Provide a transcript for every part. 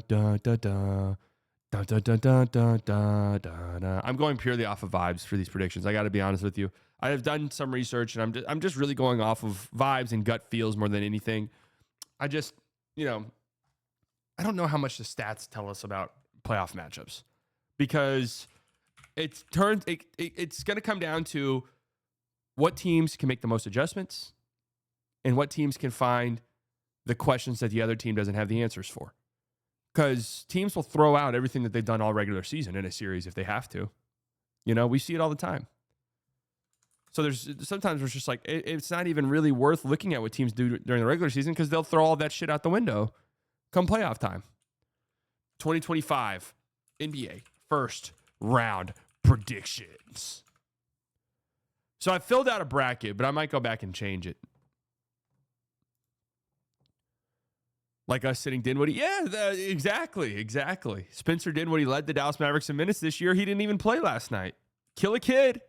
da da da. Da, da, da, da, da, da, da. I'm going purely off of vibes for these predictions. I got to be honest with you. I have done some research, and I'm just really going off of vibes and gut feels more than anything. I just, I don't know how much the stats tell us about playoff matchups because it's going to come down to what teams can make the most adjustments and what teams can find the questions that the other team doesn't have the answers for. Because teams will throw out everything that they've done all regular season in a series if they have to. We see it all the time. So sometimes it's just like, it's not even really worth looking at what teams do during the regular season because they'll throw all that shit out the window come playoff time. 2025 NBA first round predictions. So I filled out a bracket, but I might go back and change it. Like us sitting Dinwiddie. Yeah, exactly. Spencer Dinwiddie led the Dallas Mavericks in minutes this year. He didn't even play last night. Kill a kid.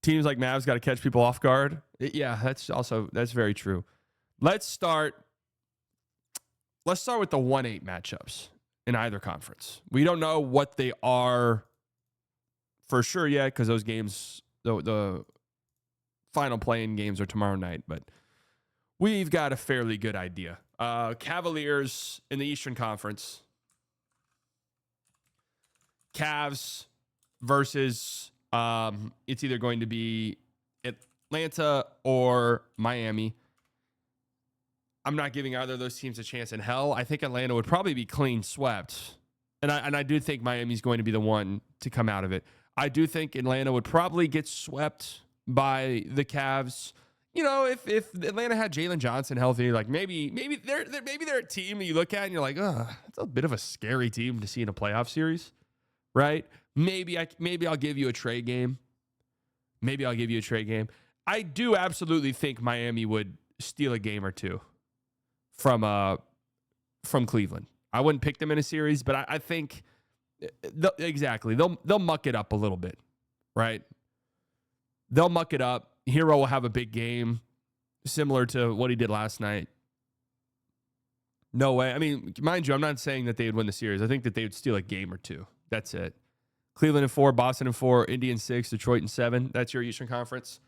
Teams like Mavs got to catch people off guard. Yeah, that's very true. Let's start with the 1-8 matchups in either conference. We don't know what they are for sure yet because those games, the final play-in games are tomorrow night, but we've got a fairly good idea. Cavaliers in the Eastern Conference. Cavs versus, it's either going to be Atlanta or Miami. I'm not giving either of those teams a chance in hell. I think Atlanta would probably be clean swept. And I do think Miami's going to be the one to come out of it. I do think Atlanta would probably get swept by the Cavs. If Atlanta had Jalen Johnson healthy, like maybe they're a team that you look at and you're like, oh, that's a bit of a scary team to see in a playoff series, right? Maybe I'll give you a trade game. I do absolutely think Miami would steal a game or two from Cleveland. I wouldn't pick them in a series, but I think they'll muck it up a little bit, right? They'll muck it up. Hero will have a big game similar to what he did last night. No way. I mean, mind you, I'm not saying that they would win the series. I think that they would steal a game or two. That's it. Cleveland in 4, Boston in 4, Indy in 6, Detroit in 7. That's your Eastern Conference.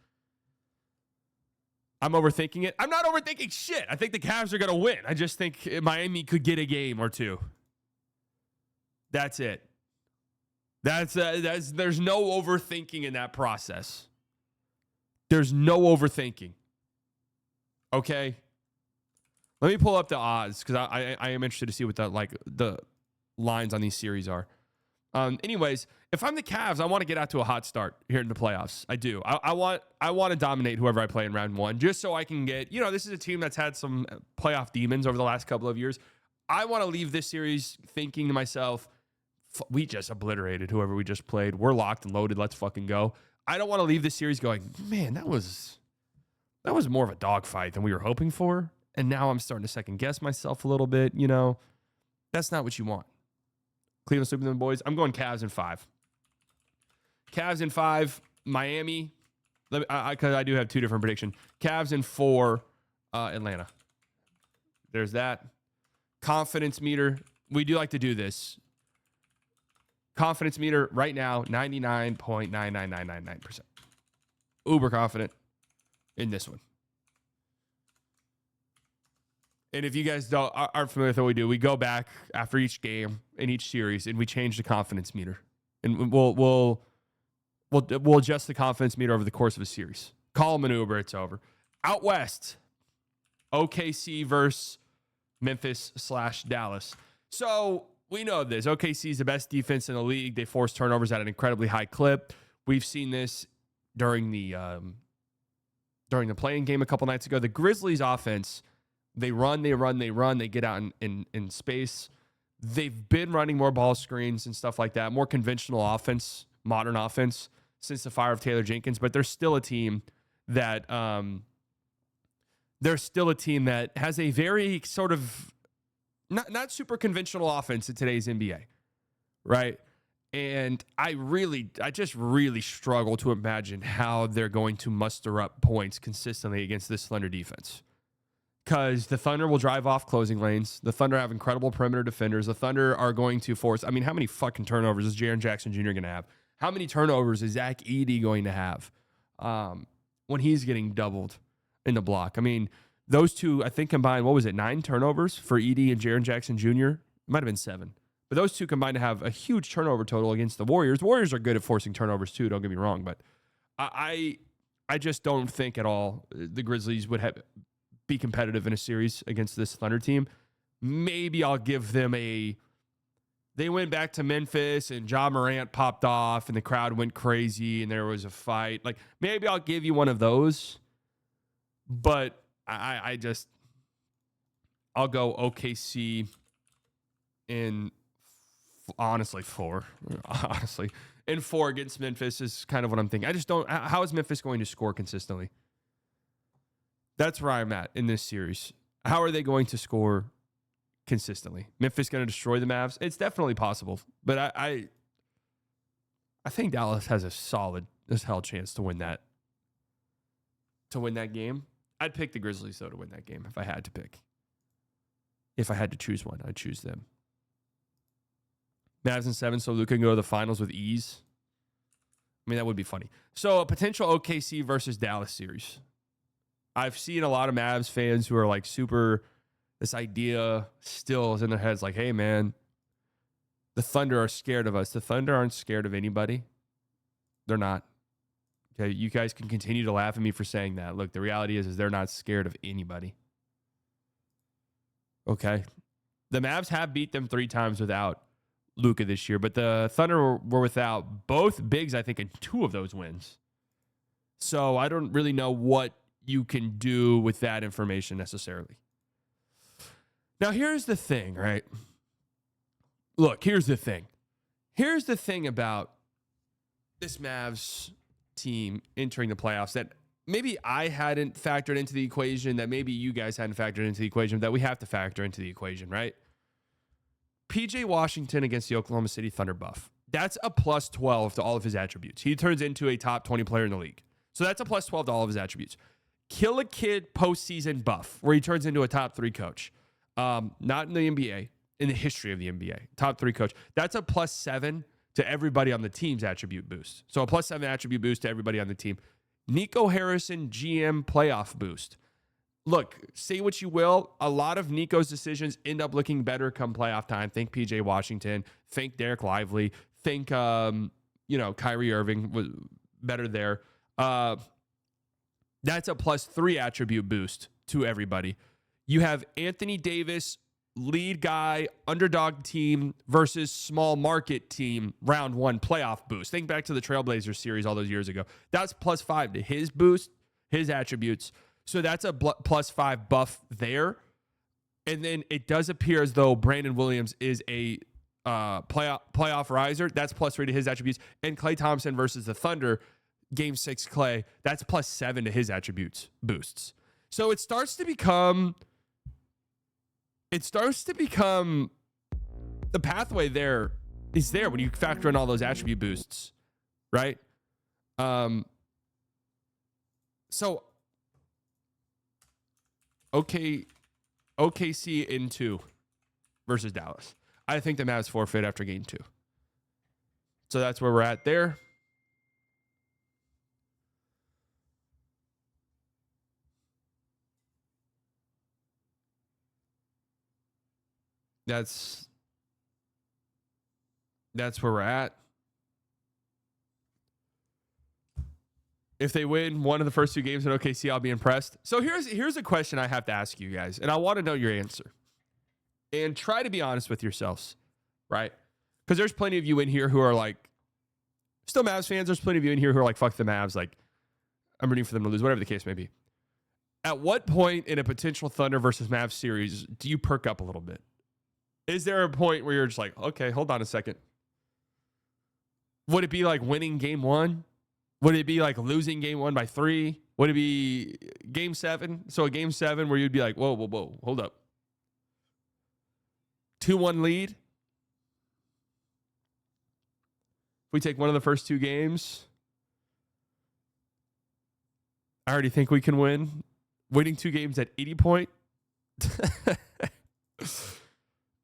I'm overthinking it. I'm not overthinking shit. I think the Cavs are going to win. I just think Miami could get a game or two. That's it. There's no overthinking in that process. There's no overthinking. Okay? Let me pull up the odds because I am interested to see what the lines on these series are. Anyways, if I'm the Cavs, I want to get out to a hot start here in the playoffs. I do. I want to dominate whoever I play in round one just so I can get, this is a team that's had some playoff demons over the last couple of years. I want to leave this series thinking to myself, we just obliterated whoever we just played. We're locked and loaded. Let's fucking go. I don't want to leave this series going, man, that was more of a dogfight than we were hoping for. And now I'm starting to second guess myself a little bit. That's not what you want. Cleveland sweeping them, boys. I'm going Cavs in 5. Cavs in 5. Miami. Because I do have 2 different predictions. Cavs in 4. Atlanta. There's that. Confidence meter. We do like to do this. Confidence meter right now, 99.99999%. Uber confident in this one. And if you guys aren't familiar with what we do, we go back after each game in each series and we change the confidence meter. And we'll adjust the confidence meter over the course of a series. Call them an Uber, it's over. Out west, OKC versus Memphis/Dallas. So we know this. OKC is the best defense in the league. They force turnovers at an incredibly high clip. We've seen this during the play-in game a couple nights ago. The Grizzlies offense, they run. They get out in space. They've been running more ball screens and stuff like that, more conventional offense, modern offense since the fire of Taylor Jenkins. But they're still a team that has a very sort of not super conventional offense in today's NBA, right? And I just really struggle to imagine how they're going to muster up points consistently against this slender defense. because the Thunder will drive off closing lanes. The Thunder have incredible perimeter defenders. The Thunder are going to force. I mean, how many fucking turnovers is Jaren Jackson Jr. going to have? How many turnovers is Zach Edey going to have when he's getting doubled in the block? I mean, those two, I think combined, 9 turnovers for Edey and Jaren Jackson Jr.? It might have been 7. But those two combined to have a huge turnover total against the Warriors. The Warriors are good at forcing turnovers too, don't get me wrong. But I just don't think at all the Grizzlies would be competitive in a series against this Thunder team. Maybe I'll give them they went back to Memphis and Ja Morant popped off and the crowd went crazy and there was a fight. Like, maybe I'll give you one of those. But I'll go OKC in, honestly, 4. Honestly. In 4 against Memphis is kind of what I'm thinking. I just don't. How is Memphis going to score consistently? That's where I'm at in this series. How are they going to score consistently? Memphis going to destroy the Mavs? It's definitely possible. But I think Dallas has a solid as hell chance to win that. To win that game. I'd pick the Grizzlies, though, to win that game if I had to pick. If I had to choose one, I'd choose them. Mavs in 7, so Luka can go to the finals with ease. I mean, that would be funny. So a potential OKC versus Dallas series. I've seen a lot of Mavs fans who are like this idea still is in their heads like, hey, man, the Thunder are scared of us. The Thunder aren't scared of anybody. They're not. Okay, you guys can continue to laugh at me for saying that. Look, the reality is they're not scared of anybody. Okay. The Mavs have beat them 3 times without Luka this year, but the Thunder were without both bigs, I think, in 2 of those wins. So I don't really know what you can do with that information necessarily. Now, here's the thing, right? Look, here's the thing. Here's the thing about this Mavs team entering the playoffs that maybe I hadn't factored into the equation, that maybe you guys hadn't factored into the equation, that we have to factor into the equation, right? PJ Washington against the Oklahoma City Thunder buff. That's a plus 12 to all of his attributes. He turns into a top 20 player in the league. So that's a plus 12 to all of his attributes. Kill a kid postseason buff, where he turns into a top 3 coach. Not in the NBA, in the history of the NBA. Top 3 coach. That's a plus 7 to everybody on the team's attribute boost. So a plus 7 attribute boost to everybody on the team. Nico Harrison GM playoff boost. Look, say what you will. A lot of Nico's decisions end up looking better come playoff time. Think PJ Washington. Think Derek Lively. Think, Kyrie Irving was better there. That's a plus 3 attribute boost to everybody. You have Anthony Davis, lead guy, underdog team versus small market team, round 1 playoff boost. Think back to the Trailblazers series all those years ago. That's plus 5 to his boost, his attributes. So that's a plus 5 buff there. And then it does appear as though Brandon Williams is a playoff riser. That's plus 3 to his attributes. And Klay Thompson versus the Thunder, Game 6 Klay, that's plus 7 to his attributes boosts. So it starts to become the pathway there is there when you factor in all those attribute boosts, right? So OKC in 2 versus Dallas. I think the Mavs forfeit after game 2. So that's where we're at there. That's where we're at. If they win one of the first 2 games in OKC, I'll be impressed. So here's a question I have to ask you guys, and I want to know your answer. And try to be honest with yourselves, right? Because there's plenty of you in here who are like, still Mavs fans. There's plenty of you in here who are like, fuck the Mavs. Like, I'm rooting for them to lose, whatever the case may be. At what point in a potential Thunder versus Mavs series do you perk up a little bit? Is there a point where you're just like, okay, hold on a second. Would it be like winning game 1? Would it be like losing game 1 by 3? Would it be game 7? So a game 7 where you'd be like, whoa, hold up. 2-1 lead. If we take one of the first 2 games, I already think we can win. Winning 2 games at 80 point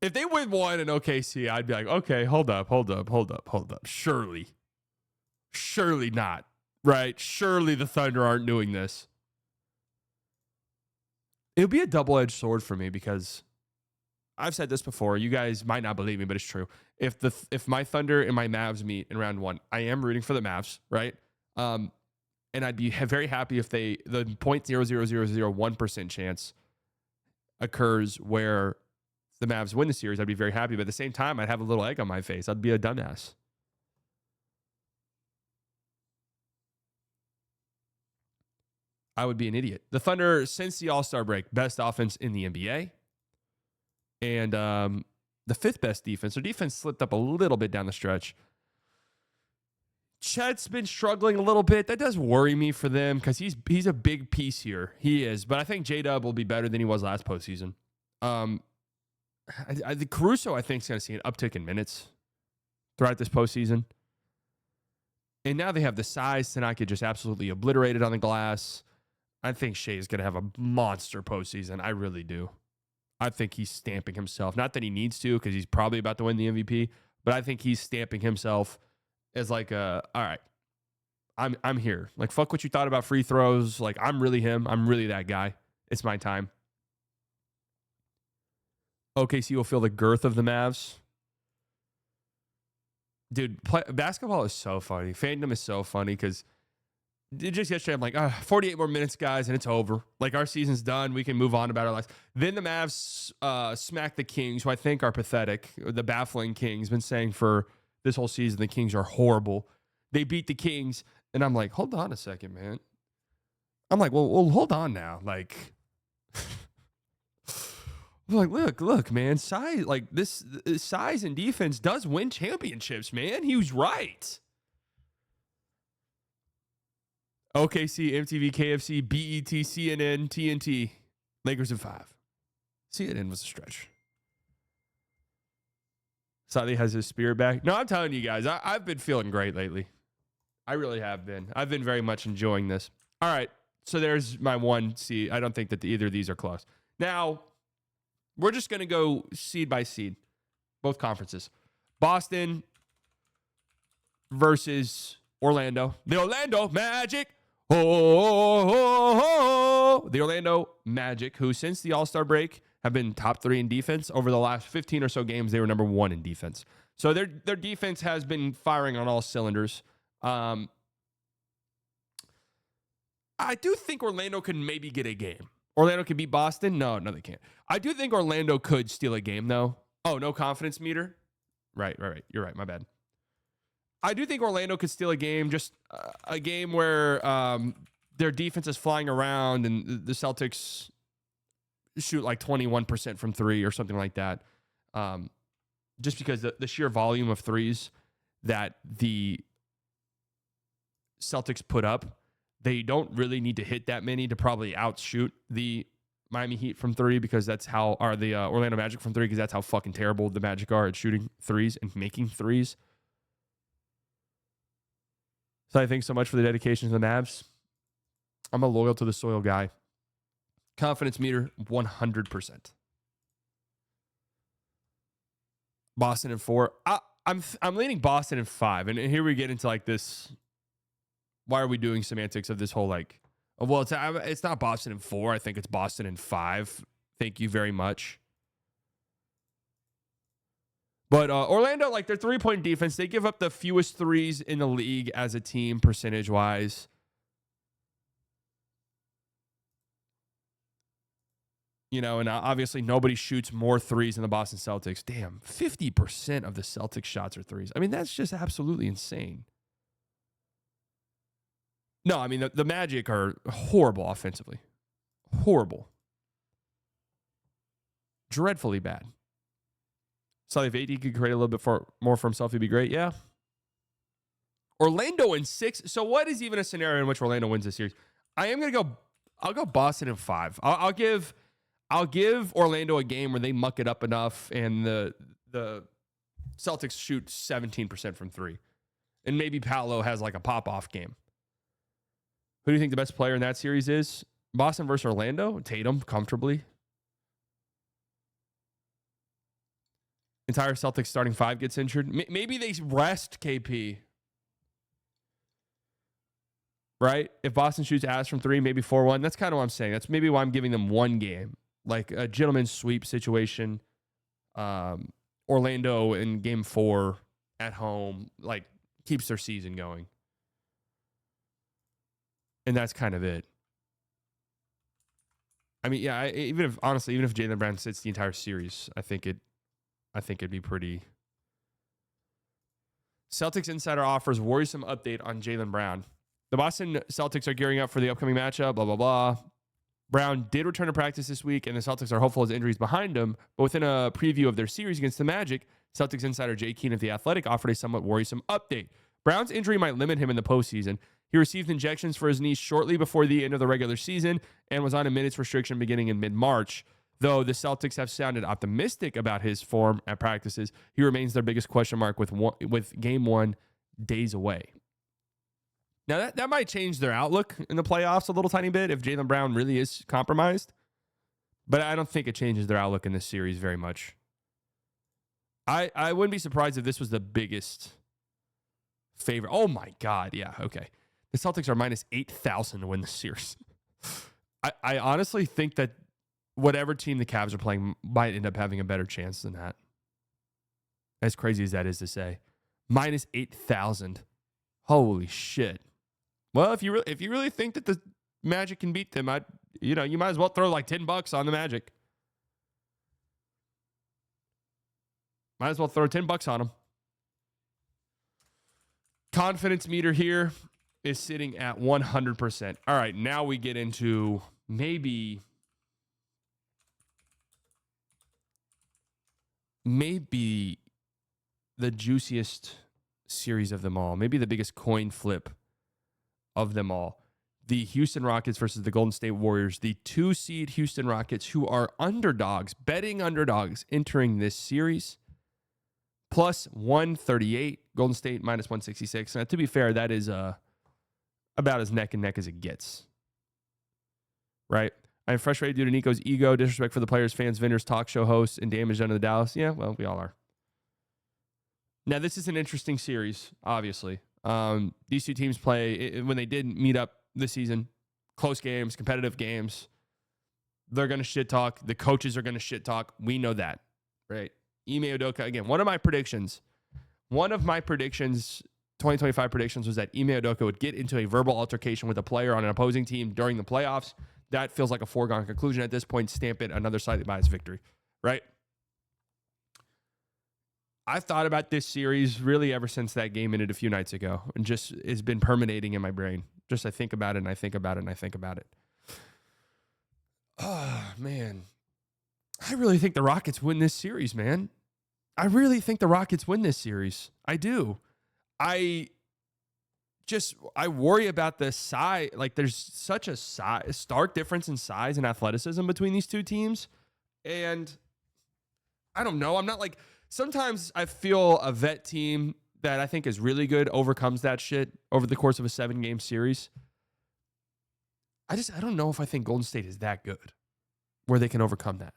If they win one in OKC, I'd be like, okay, hold up. Surely not, right? Surely the Thunder aren't doing this. It would be a double-edged sword for me because I've said this before. You guys might not believe me, but it's true. If my Thunder and my Mavs meet in round one, I am rooting for the Mavs, right? And I'd be very happy if the 0.00001% chance occurs where the Mavs win the series. I'd be very happy, but at the same time, I'd have a little egg on my face. I'd be a dumbass. I would be an idiot. The Thunder, since the All-Star break, best offense in the NBA. And the fifth best defense. Their defense slipped up a little bit down the stretch. Chet's been struggling a little bit. That does worry me for them because he's a big piece here. He is. But I think J-Dub will be better than he was last postseason. Caruso, I think, is going to see an uptick in minutes throughout this postseason. And now they have the size to not get just absolutely obliterated on the glass. I think Shea is going to have a monster postseason. I really do. I think he's stamping himself. Not that he needs to, because he's probably about to win the MVP, but I think he's stamping himself as like all right, I'm here. Like, fuck what you thought about free throws. Like, I'm really him. I'm really that guy. It's my time. OKC will feel the girth of the Mavs. Dude, basketball is so funny. Fandom is so funny because just yesterday, I'm like, 48 more minutes, guys, and it's over. Like, our season's done. We can move on about our lives. Then the Mavs smack the Kings, who I think are pathetic. The baffling Kings. Been saying for this whole season the Kings are horrible. They beat the Kings, and I'm like, hold on a second, man. I'm like, well, hold on now. Like, I'm like, look, man, size, like this size and defense does win championships, man. He was right. OKC, MTV, KFC, BET, CNN, TNT, Lakers in 5. CNN was a stretch. Sadly has his spirit back. No, I'm telling you guys, I've been feeling great lately. I really have been. I've been very much enjoying this. All right, so there's my one seed. I don't think that either of these are close. Now, we're just going to go seed by seed, both conferences. Boston versus Orlando. The Orlando Magic. The Orlando Magic, who since the All-Star break have been top 3 in defense. Over the last 15 or so games, they were number 1 in defense. So their defense has been firing on all cylinders. I do think Orlando could maybe get a game. Orlando could beat Boston? No, they can't. I do think Orlando could steal a game, though. Oh, no confidence meter? Right. You're right. My bad. I do think Orlando could steal a game, just a game where their defense is flying around and the Celtics shoot like 21% from 3 or something like that. Just because the sheer volume of threes that the Celtics put up, they don't really need to hit that many to probably outshoot the Miami Heat from 3 because that's how, or the Orlando Magic from 3 because that's how fucking terrible the Magic are at shooting threes and making threes. So I think so much for the dedication to the Mavs. I'm a loyal to the soil guy. Confidence meter, 100%. Boston in 4. I'm leaning Boston in 5. And here we get into like this. Why are we doing semantics of this whole like? Well, it's not Boston in 4. I think it's Boston in 5. Thank you very much. But Orlando, like their 3-point defense, they give up the fewest threes in the league as a team percentage-wise. You know, and obviously nobody shoots more threes than the Boston Celtics. Damn, 50% of the Celtics shots are threes. I mean, that's just absolutely insane. No, I mean, the Magic are horrible offensively. Horrible. Dreadfully bad. So if AD could create a little bit more for himself, he'd be great. Yeah. Orlando in 6. So what is even a scenario in which Orlando wins this series? I'll go Boston in 5. I'll give Orlando a game where they muck it up enough and the Celtics shoot 17% from 3. And maybe Paolo has like a pop-off game. Who do you think the best player in that series is? Boston versus Orlando? Tatum, comfortably. entire Celtics starting five gets injured. Maybe they rest KP. Right? If Boston shoots ass from three, maybe 4-1. That's kind of what I'm saying. That's maybe why I'm giving them one game. Like a gentleman's sweep situation. Orlando in game 4 at home, like, keeps their season going. And that's kind of it. I mean, yeah, even if Jaylen Brown sits the entire series, I think it'd be pretty. Celtics insider offers worrisome update on Jaylen Brown. The Boston Celtics are gearing up for the upcoming matchup, blah, blah, blah. Brown did return to practice this week, and the Celtics are hopeful his injury is behind him. But within a preview of their series against the Magic, Celtics insider Jay Keane of The Athletic offered a somewhat worrisome update. Brown's injury might limit him in the postseason. He received injections for his knee shortly before the end of the regular season and was on a minutes restriction beginning in mid-March. Though the Celtics have sounded optimistic about his form at practices, he remains their biggest question mark with Game 1 days away. Now, that might change their outlook in the playoffs a little tiny bit if Jaylen Brown really is compromised. But I don't think it changes their outlook in this series very much. I wouldn't be surprised if this was the biggest favorite. Oh, my God. Yeah, okay. The Celtics are minus 8,000 to win the series. I honestly think that whatever team the Cavs are playing might end up having a better chance than that. As crazy as that is to say. Minus 8,000. Holy shit. Well, if you really think that the Magic can beat them, you might as well throw like $10 on the Magic. Might as well throw $10 on them. Confidence meter here is sitting at 100%. All right, now we get into maybe the juiciest series of them all. Maybe the biggest coin flip of them all. The Houston Rockets versus the Golden State Warriors. The 2-seed Houston Rockets, who are underdogs, betting underdogs entering this series. Plus 138. Golden State minus 166. Now, to be fair, that is about as neck and neck as it gets. Right? I'm frustrated due to Nico's ego, disrespect for the players, fans, vendors, talk show hosts, and damage done to the Dallas. Yeah, well, we all are. Now, this is an interesting series, obviously. These two teams play, when they did meet up this season, close games, competitive games. They're going to shit talk. The coaches are going to shit talk. We know that, right? Ime Udoka, again, one of my predictions, 2025 predictions, was that Ime Udoka would get into a verbal altercation with a player on an opposing team during the playoffs. That feels like a foregone conclusion at this point. Stamp it another slightly biased victory, right? I've thought about this series really ever since that game ended a few nights ago, and just it's been permeating in my brain. Just I think about it and I think about it and I think about it. Oh, man. I really think the Rockets win this series, man. I really think the Rockets win this series. I do. I worry about the size. Like, there's such a stark difference in size and athleticism between these two teams. And I don't know. I'm not like... Sometimes I feel a vet team that I think is really good overcomes that shit over the course of a 7-game series. I don't know if I think Golden State is that good where they can overcome that.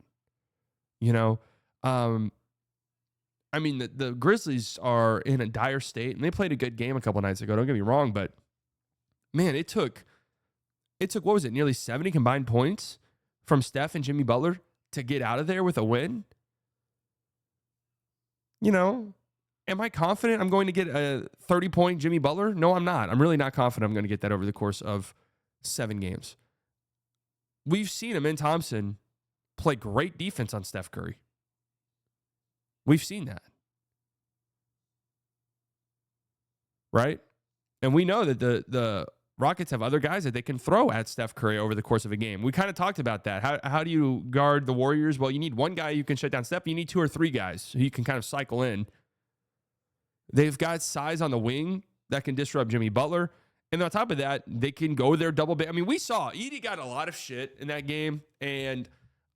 You know? I mean, the Grizzlies are in a dire state, and they played a good game a couple nights ago. Don't get me wrong, but man, it took what was it, nearly 70 combined points from Steph and Jimmy Butler to get out of there with a win. You know, am I confident I'm going to get a 30-point Jimmy Butler? No, I'm not. I'm really not confident I'm going to get that over the course of 7 games. We've seen Amin Thompson play great defense on Steph Curry. We've seen that. Right? And we know that the Rockets have other guys that they can throw at Steph Curry over the course of a game. We kind of talked about that. How do you guard the Warriors? Well, you need one guy you can shut down Steph. You need 2 or 3 guys who you can kind of cycle in. They've got size on the wing that can disrupt Jimmy Butler. And on top of that, they can go their double bit. I mean, we saw Edey got a lot of shit in that game, and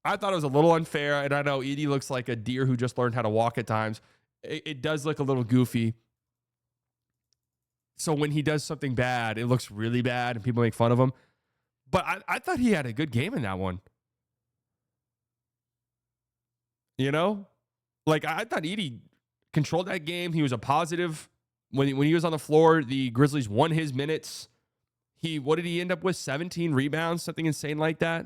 I thought it was a little unfair. And I know Edey looks like a deer who just learned how to walk at times. It does look a little goofy. So when he does something bad, it looks really bad and people make fun of him. But I thought he had a good game in that one. You know? Like, I thought Edey controlled that game. He was a positive. When he was on the floor, the Grizzlies won his minutes. What did he end up with? 17 rebounds, something insane like that.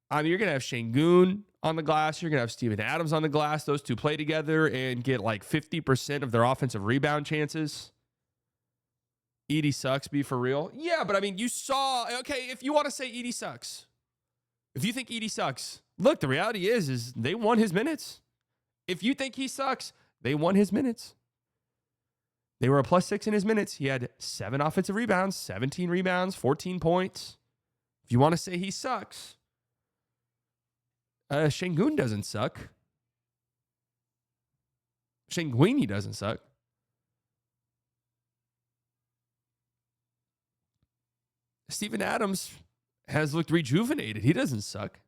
I mean, you're going to have Şengün on the glass. You're going to have Steven Adams on the glass. Those two play together and get like 50% of their offensive rebound chances. Edey sucks, be for real. Yeah, but I mean, you saw, okay, if you want to say Edey sucks, if you think Edey sucks, look, the reality is they won his minutes. If you think he sucks, they won his minutes. They were a +6 in his minutes. He had 7 offensive rebounds, 17 rebounds, 14 points. If you want to say he sucks, Şengün doesn't suck. Şengün doesn't suck. Steven Adams has looked rejuvenated. He doesn't suck.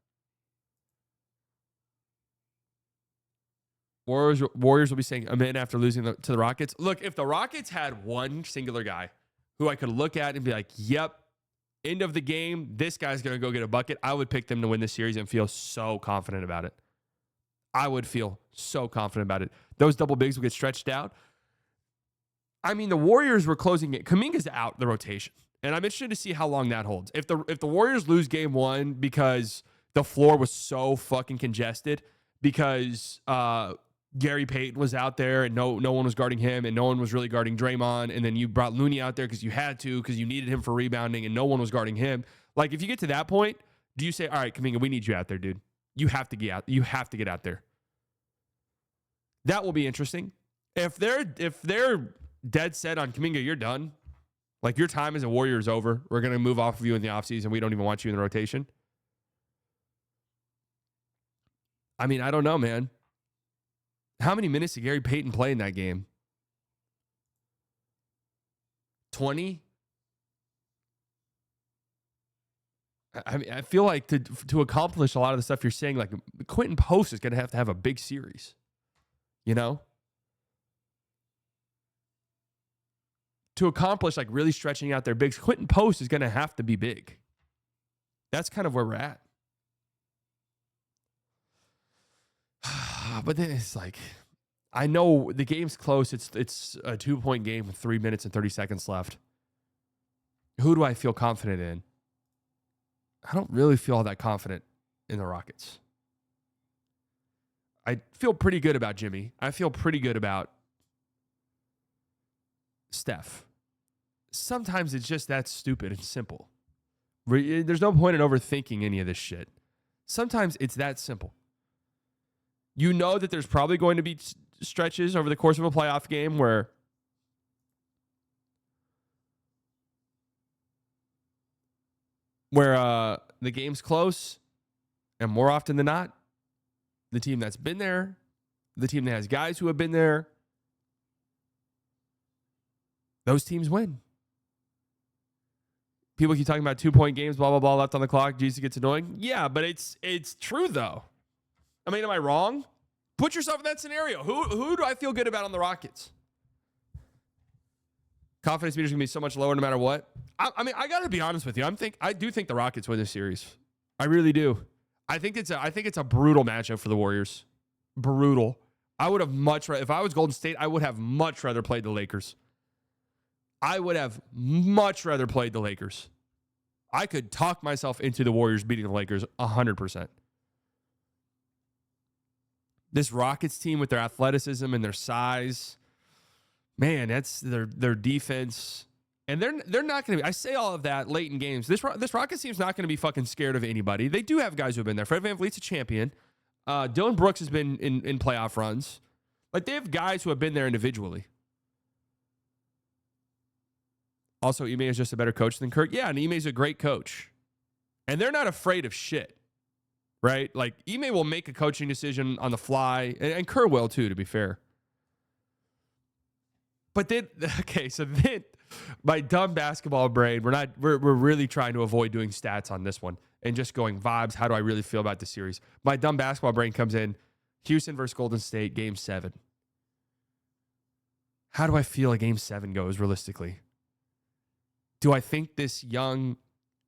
Warriors will be saying a minute after losing to the Rockets. Look, if the Rockets had one singular guy who I could look at and be like, yep, end of the game, this guy's going to go get a bucket, I would pick them to win this series and feel so confident about it. I would feel so confident about it. Those double bigs will get stretched out. I mean, the Warriors were closing it. Kuminga's out the rotation, and I'm interested to see how long that holds. If the Warriors lose game 1 because the floor was so fucking congested because Gary Payton was out there and no one was guarding him and no one was really guarding Draymond, and then you brought Looney out there because you had to, because you needed him for rebounding and no one was guarding him. Like, if you get to that point, do you say, all right, Kuminga, we need you out there, dude. You have to get out. You have to get out there. That will be interesting. If they're dead set on Kuminga, you're done. Like, your time as a Warrior is over. We're going to move off of you in the offseason. We don't even want you in the rotation. I mean, I don't know, man. How many minutes did Gary Payton play in that game? 20? I mean, I feel like to accomplish a lot of the stuff you're saying, like, Quentin Post is going to have a big series. You know? To accomplish, like, really stretching out their bigs, Quentin Post is going to have to be big. That's kind of where we're at. But then it's like, I know the game's close. It's a 2-point game with 3 minutes and 30 seconds left. Who do I feel confident in? I don't really feel all that confident in the Rockets. I feel pretty good about Jimmy. I feel pretty good about Steph. Sometimes it's just that stupid and simple. There's no point in overthinking any of this shit. Sometimes it's that simple. You know that there's probably going to be stretches over the course of a playoff game where the game's close, and more often than not, the team that's been there, the team that has guys who have been there, those teams win. People keep talking about 2-point games, blah, blah, blah, left on the clock. Jesus, gets annoying. Yeah, but it's true, though. I mean, am I wrong? Put yourself in that scenario. Who do I feel good about on the Rockets? Confidence meter is going to be so much lower no matter what. I mean, I got to be honest with you. I do think the Rockets win this series. I really do. I think it's a brutal matchup for the Warriors. Brutal. I would have if I was Golden State, I would have much rather played the Lakers. I would have much rather played the Lakers. I could talk myself into the Warriors beating the Lakers 100%. This Rockets team with their athleticism and their size, man, that's their defense. And they're not going to be, I say all of that late in games. This Rockets team's not going to be fucking scared of anybody. They do have guys who have been there. Fred VanVleet's a champion. Dylan Brooks has been in playoff runs. Like, they have guys who have been there individually. Also, Ime is just a better coach than Kirk. Yeah, and Ime's a great coach. And they're not afraid of shit. Right? Like, Ime will make a coaching decision on the fly, and Kerr will too, to be fair. But then, okay, so then my dumb basketball brain, we're really trying to avoid doing stats on this one and just going vibes. How do I really feel about the series? My dumb basketball brain comes in, Houston versus Golden State, Game 7. How do I feel a Game 7 goes realistically? Do I think this young,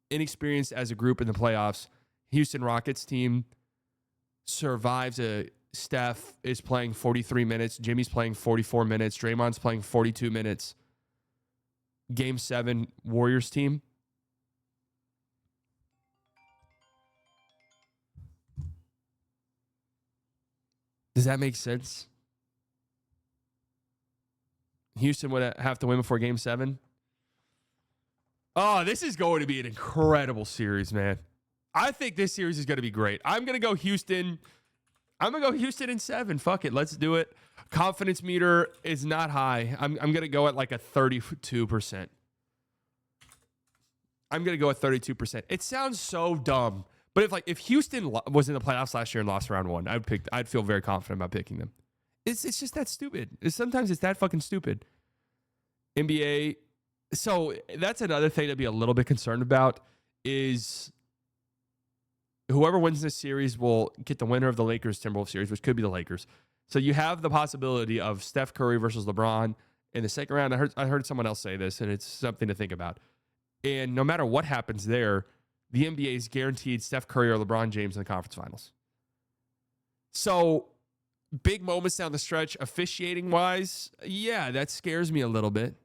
inexperienced as a group in the playoffs, Houston Rockets team survives a Steph is playing 43 minutes. Jimmy's playing 44 minutes. Draymond's playing 42 minutes. Game 7, Warriors team. Does that make sense? Houston would have to win before Game 7. Oh, this is going to be an incredible series, man. I think this series is going to be great. I'm going to go Houston. I'm going to go Houston in 7. Fuck it. Let's do it. Confidence meter is not high. I'm going to go at like a 32%. I'm going to go at 32%. It sounds so dumb. But if Houston was in the playoffs last year and lost round 1, I'd feel very confident about picking them. It's just that stupid. Sometimes it's that fucking stupid. NBA. So that's another thing to be a little bit concerned about is whoever wins this series will get the winner of the Lakers-Timberwolves series, which could be the Lakers. So you have the possibility of Steph Curry versus LeBron in the second round. I heard someone else say this, and it's something to think about. And no matter what happens there, the NBA is guaranteed Steph Curry or LeBron James in the conference finals. So big moments down the stretch, officiating-wise, yeah, that scares me a little bit.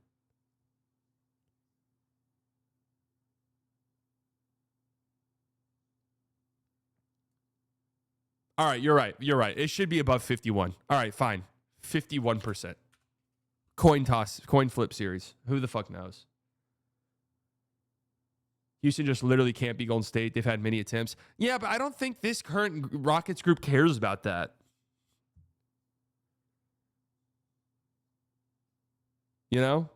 All right, you're right. It should be above 51. All right, fine. 51%. Coin toss, coin flip series. Who the fuck knows? Houston just literally can't beat Golden State. They've had many attempts. Yeah, but I don't think this current Rockets group cares about that. You know?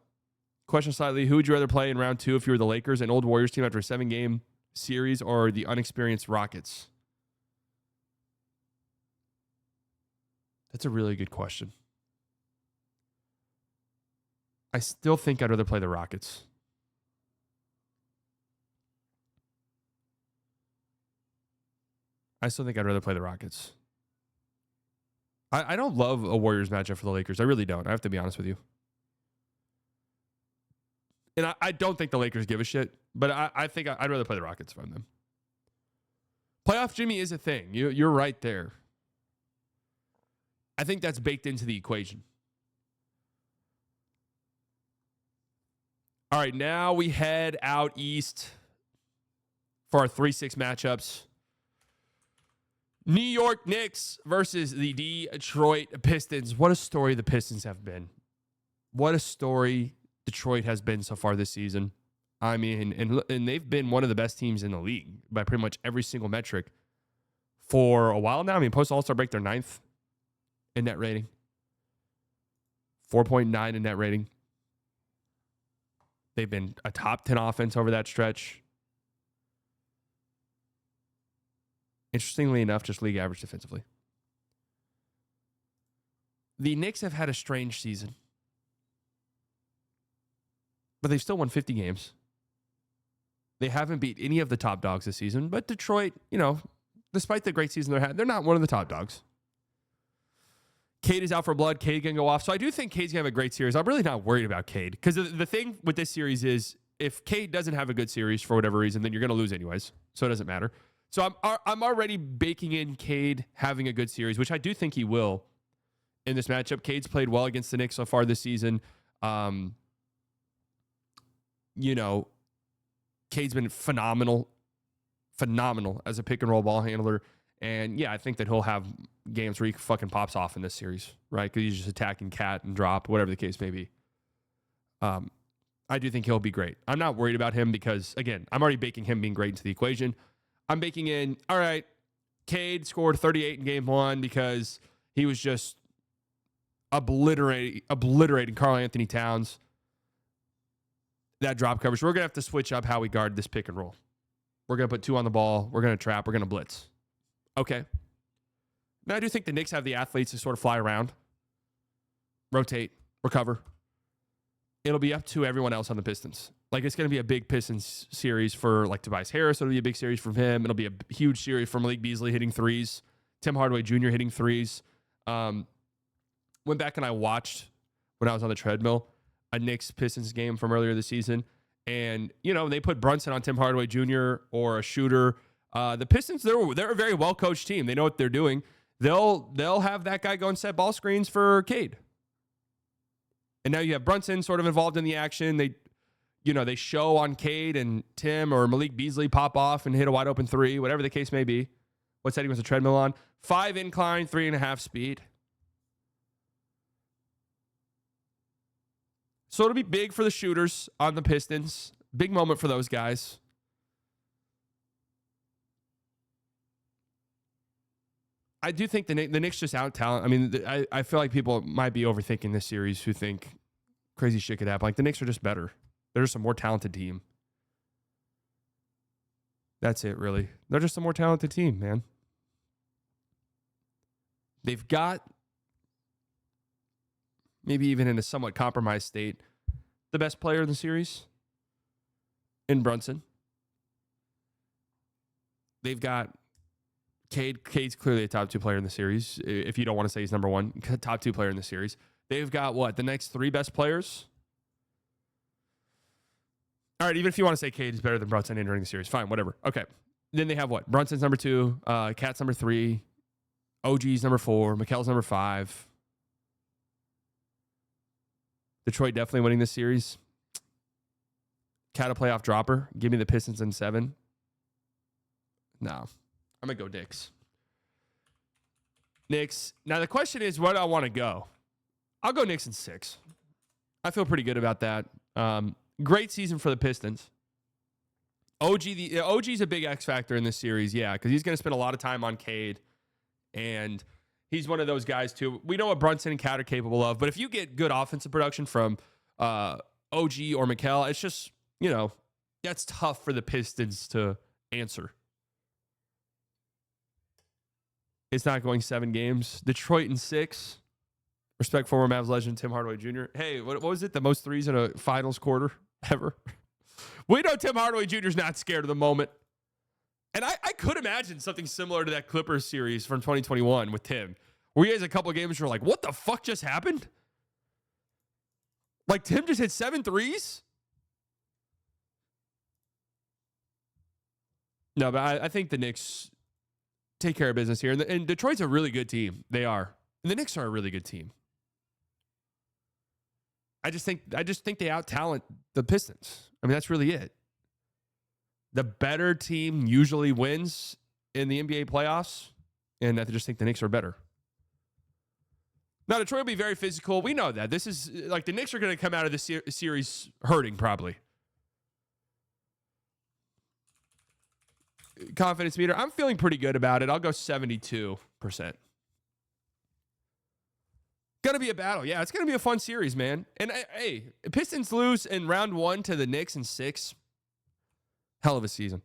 Question slightly, who would you rather play in round 2 if you were the Lakers, an old Warriors team after a 7-game series, or the unexperienced Rockets? That's a really good question. I still think I'd rather play the Rockets. I don't love a Warriors matchup for the Lakers. I really don't. I have to be honest with you. And I don't think the Lakers give a shit, but I think I'd rather play the Rockets from them. Playoff Jimmy is a thing. You're right there. I think that's baked into the equation. All right, now we head out east for our 3-6 matchups. New York Knicks versus the Detroit Pistons. What a story the Pistons have been. What a story Detroit has been so far this season. I mean, and they've been one of the best teams in the league by pretty much every single metric for a while now. I mean, post All-Star break, they're 9th in net rating. 4.9 in net rating. They've been a top 10 offense over that stretch. Interestingly enough, just league average defensively. The Knicks have had a strange season, but they've still won 50 games. They haven't beat any of the top dogs this season, but Detroit, despite the great season they're not one of the top dogs. Cade is out for blood. Cade can go off. So I do think Cade's going to have a great series. I'm really not worried about Cade because the thing with this series is if Cade doesn't have a good series for whatever reason, then you're going to lose anyways. So it doesn't matter. So I'm already baking in Cade having a good series, which I do think he will in this matchup. Cade's played well against the Knicks so far this season. Cade's been phenomenal as a pick and roll ball handler. And yeah, I think that he'll have games where he fucking pops off in this series, right? Because he's just attacking cat and drop, whatever the case may be. I do think he'll be great. I'm not worried about him because, again, I'm already baking him being great into the equation. I'm baking in, all right, Cade scored 38 in game 1 because he was just obliterating Karl Anthony Towns. That drop coverage. We're going to have to switch up how we guard this pick and roll. We're going to put 2 on the ball. We're going to trap. We're going to blitz. Okay. Now, I do think the Knicks have the athletes to sort of fly around, rotate, recover. It'll be up to everyone else on the Pistons. Like, it's going to be a big Pistons series for, like, Tobias Harris. It'll be a big series from him. It'll be a huge series from Malik Beasley hitting threes. Tim Hardaway Jr. hitting threes. Went back and I watched, when I was on the treadmill, a Knicks-Pistons game from earlier this season. And, they put Brunson on Tim Hardaway Jr. or a shooter. The Pistons, they're a very well-coached team. They know what they're doing. they'll have that guy go and set ball screens for Cade. And now you have Brunson sort of involved in the action. They show on Cade and Tim or Malik Beasley pop off and hit a wide open three, whatever the case may be. What setting was the treadmill on? 5 incline, 3.5 speed. So it'll be big for the shooters on the Pistons. Big moment for those guys. I do think the Knicks just out talent. I mean, I feel like people might be overthinking this series who think crazy shit could happen. Like, the Knicks are just better. They're just a more talented team. That's it, really. They're just a more talented team, man. They've got, maybe even in a somewhat compromised state, the best player in the series in Brunson. They've got Cade. Cade's clearly a top 2 player in the series. If you don't want to say he's number 1, top 2 player in the series. They've got the next 3 best players? All right, even if you want to say Cade is better than Brunson entering the series, fine, whatever. Okay. Then they have what? Brunson's number 2, Cat's number 3, OG's number 4, Mikel's number 5. Detroit definitely winning this series. Cat a playoff dropper. Give me the Pistons in 7. No. I'm going to go Knicks. Knicks. Now, the question is, where do I want to go? I'll go Knicks in 6. I feel pretty good about that. Great season for the Pistons. OG's a big X factor in this series, yeah, because he's going to spend a lot of time on Cade, and he's one of those guys, too. We know what Brunson and Cat are capable of, but if you get good offensive production from OG or Mikel, it's just, that's tough for the Pistons to answer. It's not going 7 games. Detroit in 6. Respect former Mavs legend Tim Hardaway Jr. Hey, what was it? The most threes in a finals quarter ever? We know Tim Hardaway Jr. is not scared of the moment. And I could imagine something similar to that Clippers series from 2021 with Tim, where he has a couple of games where you're like, what the fuck just happened? Like, Tim just hit 7 threes? No, but I think the Knicks take care of business here. And Detroit's a really good team. They are. And the Knicks are a really good team. I just think they out-talent the Pistons. I mean, that's really it. The better team usually wins in the NBA playoffs, and I just think the Knicks are better. Now, Detroit will be very physical. We know that. This is, like, the Knicks are going to come out of this series hurting, probably. Confidence meter. I'm feeling pretty good about it. I'll go 72%. Gonna be a battle. Yeah, it's gonna be a fun series, man. And hey, Pistons lose in round 1 to the Knicks in 6. Hell of a season.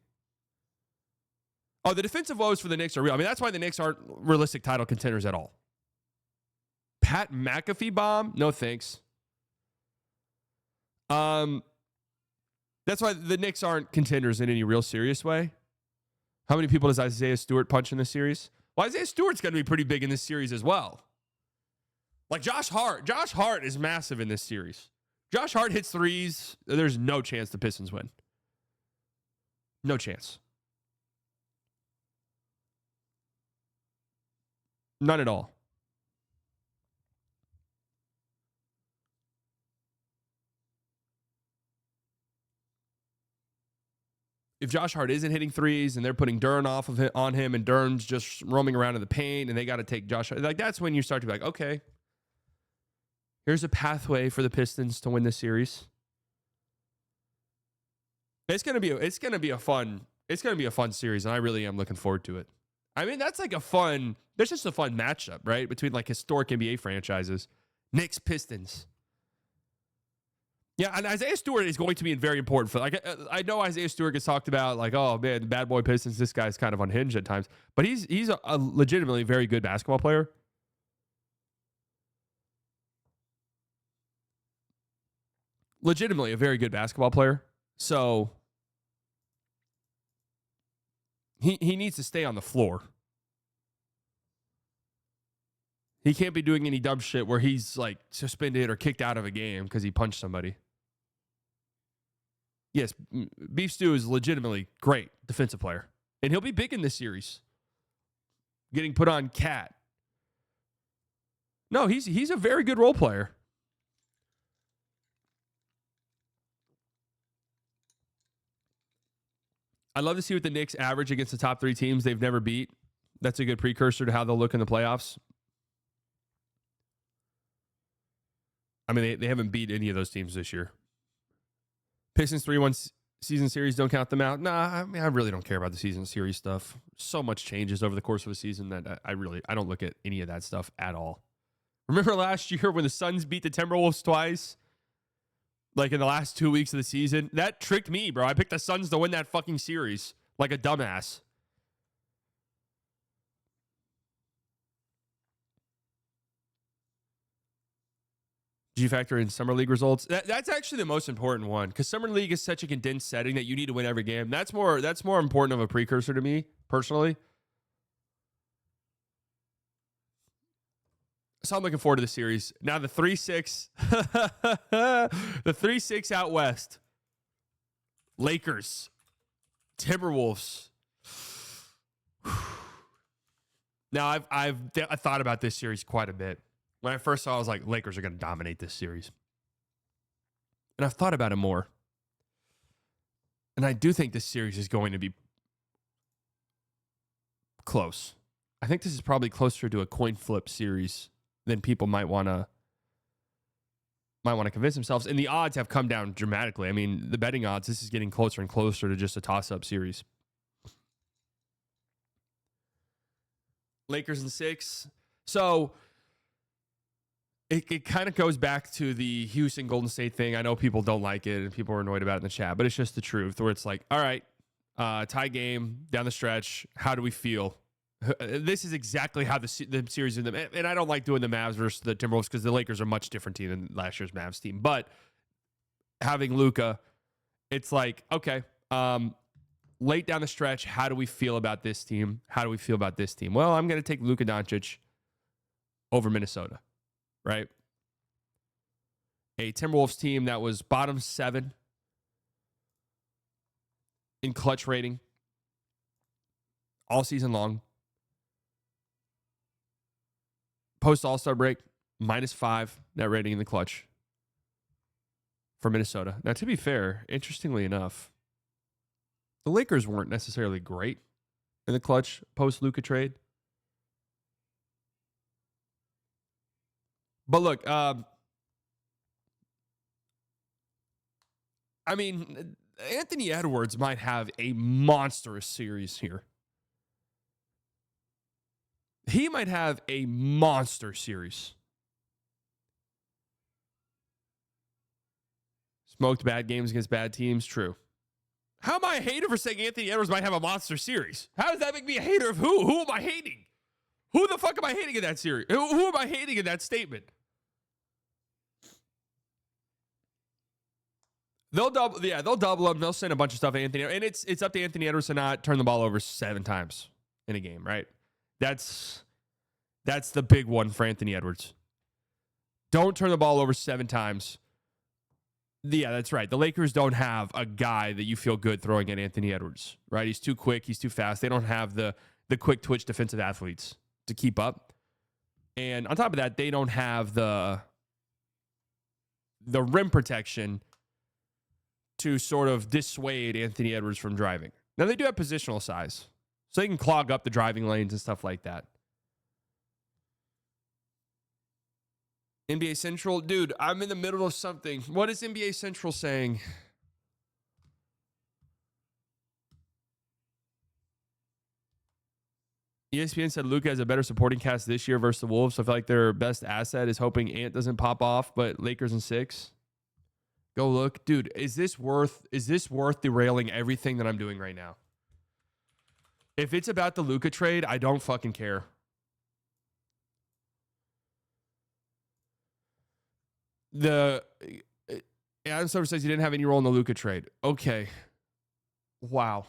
Oh, the defensive woes for the Knicks are real. I mean, that's why the Knicks aren't realistic title contenders at all. Pat McAfee bomb? No thanks. That's why the Knicks aren't contenders in any real serious way. How many people does Isaiah Stewart punch in this series? Well, Isaiah Stewart's gonna be pretty big in this series as well. Like Josh Hart. Josh Hart is massive in this series. Josh Hart hits threes. There's no chance the Pistons win. No chance. None at all. If Josh Hart isn't hitting threes and they're putting Dern on him and Dern's just roaming around in the paint and they got to take Josh Hart, like that's when you start to be like, okay, here's a pathway for the Pistons to win this series. It's gonna be a fun series, and I really am looking forward to it. I mean, that's just a fun matchup, right? Between like historic NBA franchises. Knicks, Pistons. Yeah, and Isaiah Stewart is going to be very important for. Like, I know Isaiah Stewart gets talked about like, oh man, the bad boy Pistons. This guy's kind of unhinged at times, but he's a legitimately very good basketball player. Legitimately a very good basketball player. So he needs to stay on the floor. He can't be doing any dumb shit where he's like suspended or kicked out of a game because he punched somebody. Yes, Beef Stew is legitimately great defensive player. And he'll be big in this series. Getting put on Cat No, he's a very good role player. I'd love to see what the Knicks average against the top 3 teams they've never beat. That's a good precursor to how they'll look in the playoffs. I mean, they haven't beat any of those teams this year. Pistons 3-1 season series, don't count them out. Nah, I mean, I really don't care about the season series stuff. So much changes over the course of a season that I don't look at any of that stuff at all. Remember last year when the Suns beat the Timberwolves twice? Like in the last 2 weeks of the season? That tricked me, bro. I picked the Suns to win that fucking series like a dumbass. Do you factor in Summer League results? That's actually the most important one because Summer League is such a condensed setting that you need to win every game. That's more important of a precursor to me, personally. So I'm looking forward to the series. Now the 3-6. The 3-6 out west. Lakers. Timberwolves. Now I've thought about this series quite a bit. When I first saw it, I was like, Lakers are going to dominate this series. And I've thought about it more. And I do think this series is going to be close. I think this is probably closer to a coin flip series than people might want to convince themselves. And the odds have come down dramatically. I mean, the betting odds, this is getting closer and closer to just a toss-up series. Lakers in 6. So it kind of goes back to the Houston Golden State thing. I know people don't like it and people are annoyed about it in the chat, but it's just the truth where it's like, all right, tie game down the stretch. How do we feel? This is exactly how the series in them. And I don't like doing the Mavs versus the Timberwolves because the Lakers are a much different team than last year's Mavs team. But having Luka, it's like, okay, late down the stretch, how do we feel about this team? How do we feel about this team? Well, I'm going to take Luka Doncic over Minnesota, right? A Timberwolves team that was bottom 7 in clutch rating all season long. Post All-Star break, -5 net rating in the clutch for Minnesota. Now, to be fair, interestingly enough, the Lakers weren't necessarily great in the clutch post-Luka trade. But look, I mean, Anthony Edwards might have a monstrous series here. He might have a monster series. Smoked bad games against bad teams, true. How am I a hater for saying Anthony Edwards might have a monster series? How does that make me a hater of who? Who am I hating? Who the fuck am I hating in that series? Who am I hating in that statement? They'll double him. They'll send a bunch of stuff at Anthony. And it's up to Anthony Edwards to not turn the ball over 7 times in a game, right? That's the big one for Anthony Edwards. Don't turn the ball over 7 times. Yeah, that's right. The Lakers don't have a guy that you feel good throwing at Anthony Edwards, right? He's too quick. He's too fast. They don't have the quick twitch defensive athletes to keep up. And on top of that, they don't have the rim protection to sort of dissuade Anthony Edwards from driving. Now, they do have positional size, so they can clog up the driving lanes and stuff like that. NBA Central, dude, I'm in the middle of something. What is NBA Central saying? ESPN said Luka has a better supporting cast this year versus the Wolves. So I feel like their best asset is hoping Ant doesn't pop off, but Lakers in 6. Go look. Dude, is this worth derailing everything that I'm doing right now? If it's about the Luka trade, I don't fucking care. Adam Silver says he didn't have any role in the Luka trade. Okay. Wow.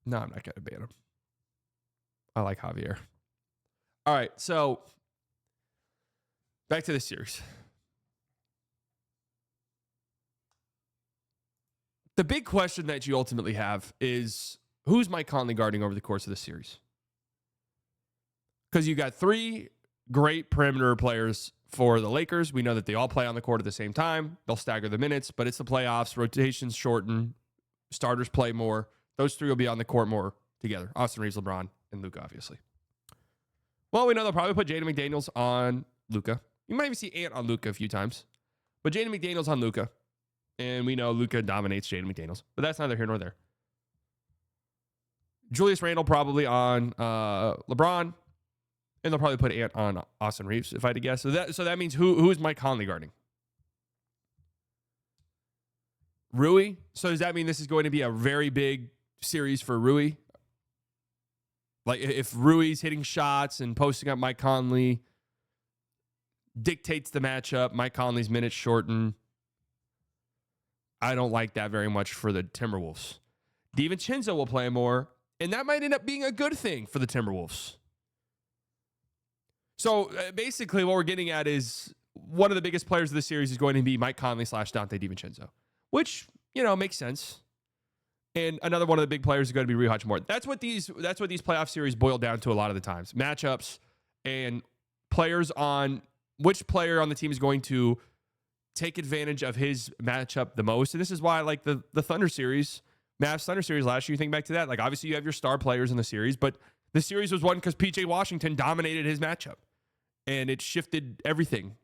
No, I'm not going to ban him. I like Javier. All right, so back to the series. The big question that you ultimately have is who's Mike Conley guarding over the course of the series? Because you got 3 great perimeter players for the Lakers. We know that they all play on the court at the same time. They'll stagger the minutes, but it's the playoffs. Rotations shorten. Starters play more. Those 3 will be on the court more together. Austin Reeves, LeBron, and Luka, obviously. Well, we know they'll probably put Jaden McDaniels on Luka. You might even see Ant on Luka a few times. But Jaden McDaniels on Luka. And we know Luka dominates Jaden McDaniels. But that's neither here nor there. Julius Randle probably on LeBron. And they'll probably put Ant on Austin Reeves, if I had to guess. So that means who is Mike Conley guarding? Rui. So does that mean this is going to be a very big series for Rui? Like if Rui's hitting shots and posting up Mike Conley, dictates the matchup, Mike Conley's minutes shorten. I don't like that very much for the Timberwolves. DiVincenzo will play more, and that might end up being a good thing for the Timberwolves. So basically what we're getting at is one of the biggest players of the series is going to be Mike Conley / Dante DiVincenzo, which, makes sense. And another one of the big players is going to be Rui Hachimura. That's what these playoff series boil down to a lot of the times. Matchups and players on which player on the team is going to take advantage of his matchup the most. And this is why I like the Thunder series, Mavs Thunder series last year. You think back to that. Like, obviously you have your star players in the series, but the series was won because PJ Washington dominated his matchup. And it shifted everything.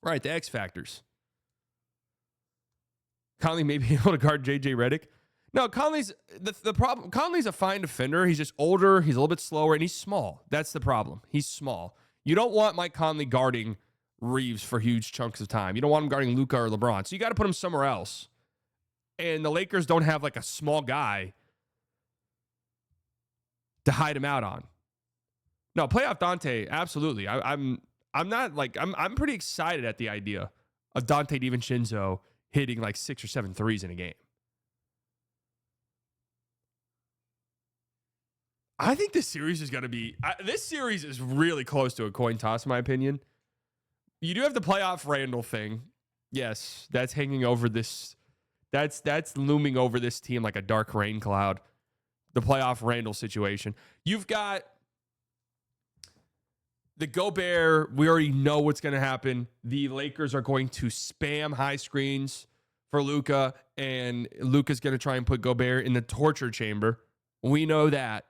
Right, the X factors. Conley may be able to guard JJ Redick. No, Conley's the problem. Conley's a fine defender. He's just older. He's a little bit slower, and he's small. That's the problem. He's small. You don't want Mike Conley guarding Reeves for huge chunks of time. You don't want him guarding Luka or LeBron. So you got to put him somewhere else. And the Lakers don't have like a small guy to hide him out on. No, playoff Dante, absolutely. I'm pretty excited at the idea of Dante DiVincenzo hitting like 6 or 7 threes in a game. I think this series is going to be... this series is really close to a coin toss, in my opinion. You do have the playoff Randall thing. Yes, that's hanging over this... That's looming over this team like a dark rain cloud. The playoff Randall situation. You've got the Gobert. We already know what's going to happen. The Lakers are going to spam high screens for Luka, and Luka's going to try and put Gobert in the torture chamber. We know that.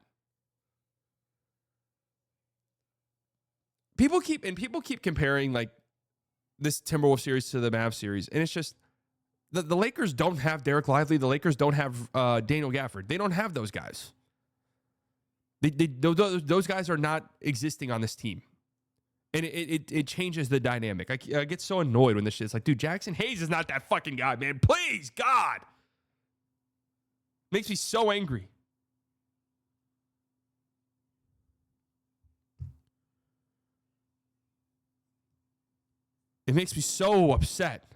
People keep comparing like this Timberwolves series to the Mavs series, and it's just the Lakers don't have Derek Lively. The Lakers don't have Daniel Gafford. They don't have those guys. Those guys are not existing on this team, and it changes the dynamic. I get so annoyed when this shit's like, dude, Jackson Hayes is not that fucking guy, man. Please, God, makes me so angry. It makes me so upset.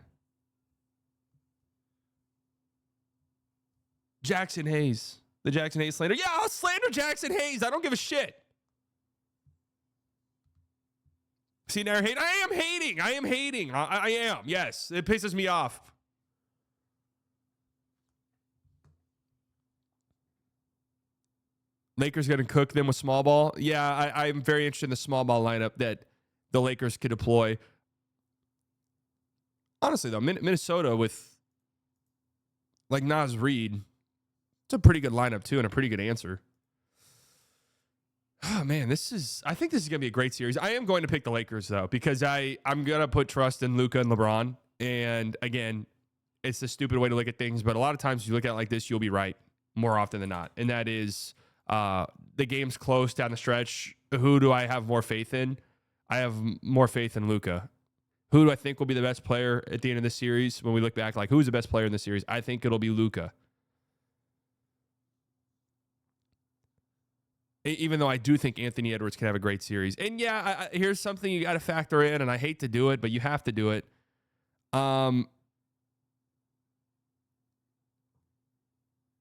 Jackson Hayes. The Jackson Hayes slander. Yeah, I'll slander Jackson Hayes. I don't give a shit. See, now hate. I am hating. I am. Yes, it pisses me off. Lakers going to cook them with small ball. Yeah, I'm very interested in the small ball lineup that the Lakers could deploy. Honestly, though, Minnesota with like Naz Reid, it's a pretty good lineup, too, and a pretty good answer. Oh, man, I think this is going to be a great series. I am going to pick the Lakers, though, because I'm going to put trust in Luka and LeBron. And, again, it's a stupid way to look at things, but a lot of times you look at it like this, you'll be right more often than not. And that is the game's close down the stretch. Who do I have more faith in? I have more faith in Luka. Who do I think will be the best player at the end of the series? When we look back, like, who's the best player in the series? I think it'll be Luka. Even though I do think Anthony Edwards can have a great series. And, yeah, here's something you got to factor in, and I hate to do it, but you have to do it.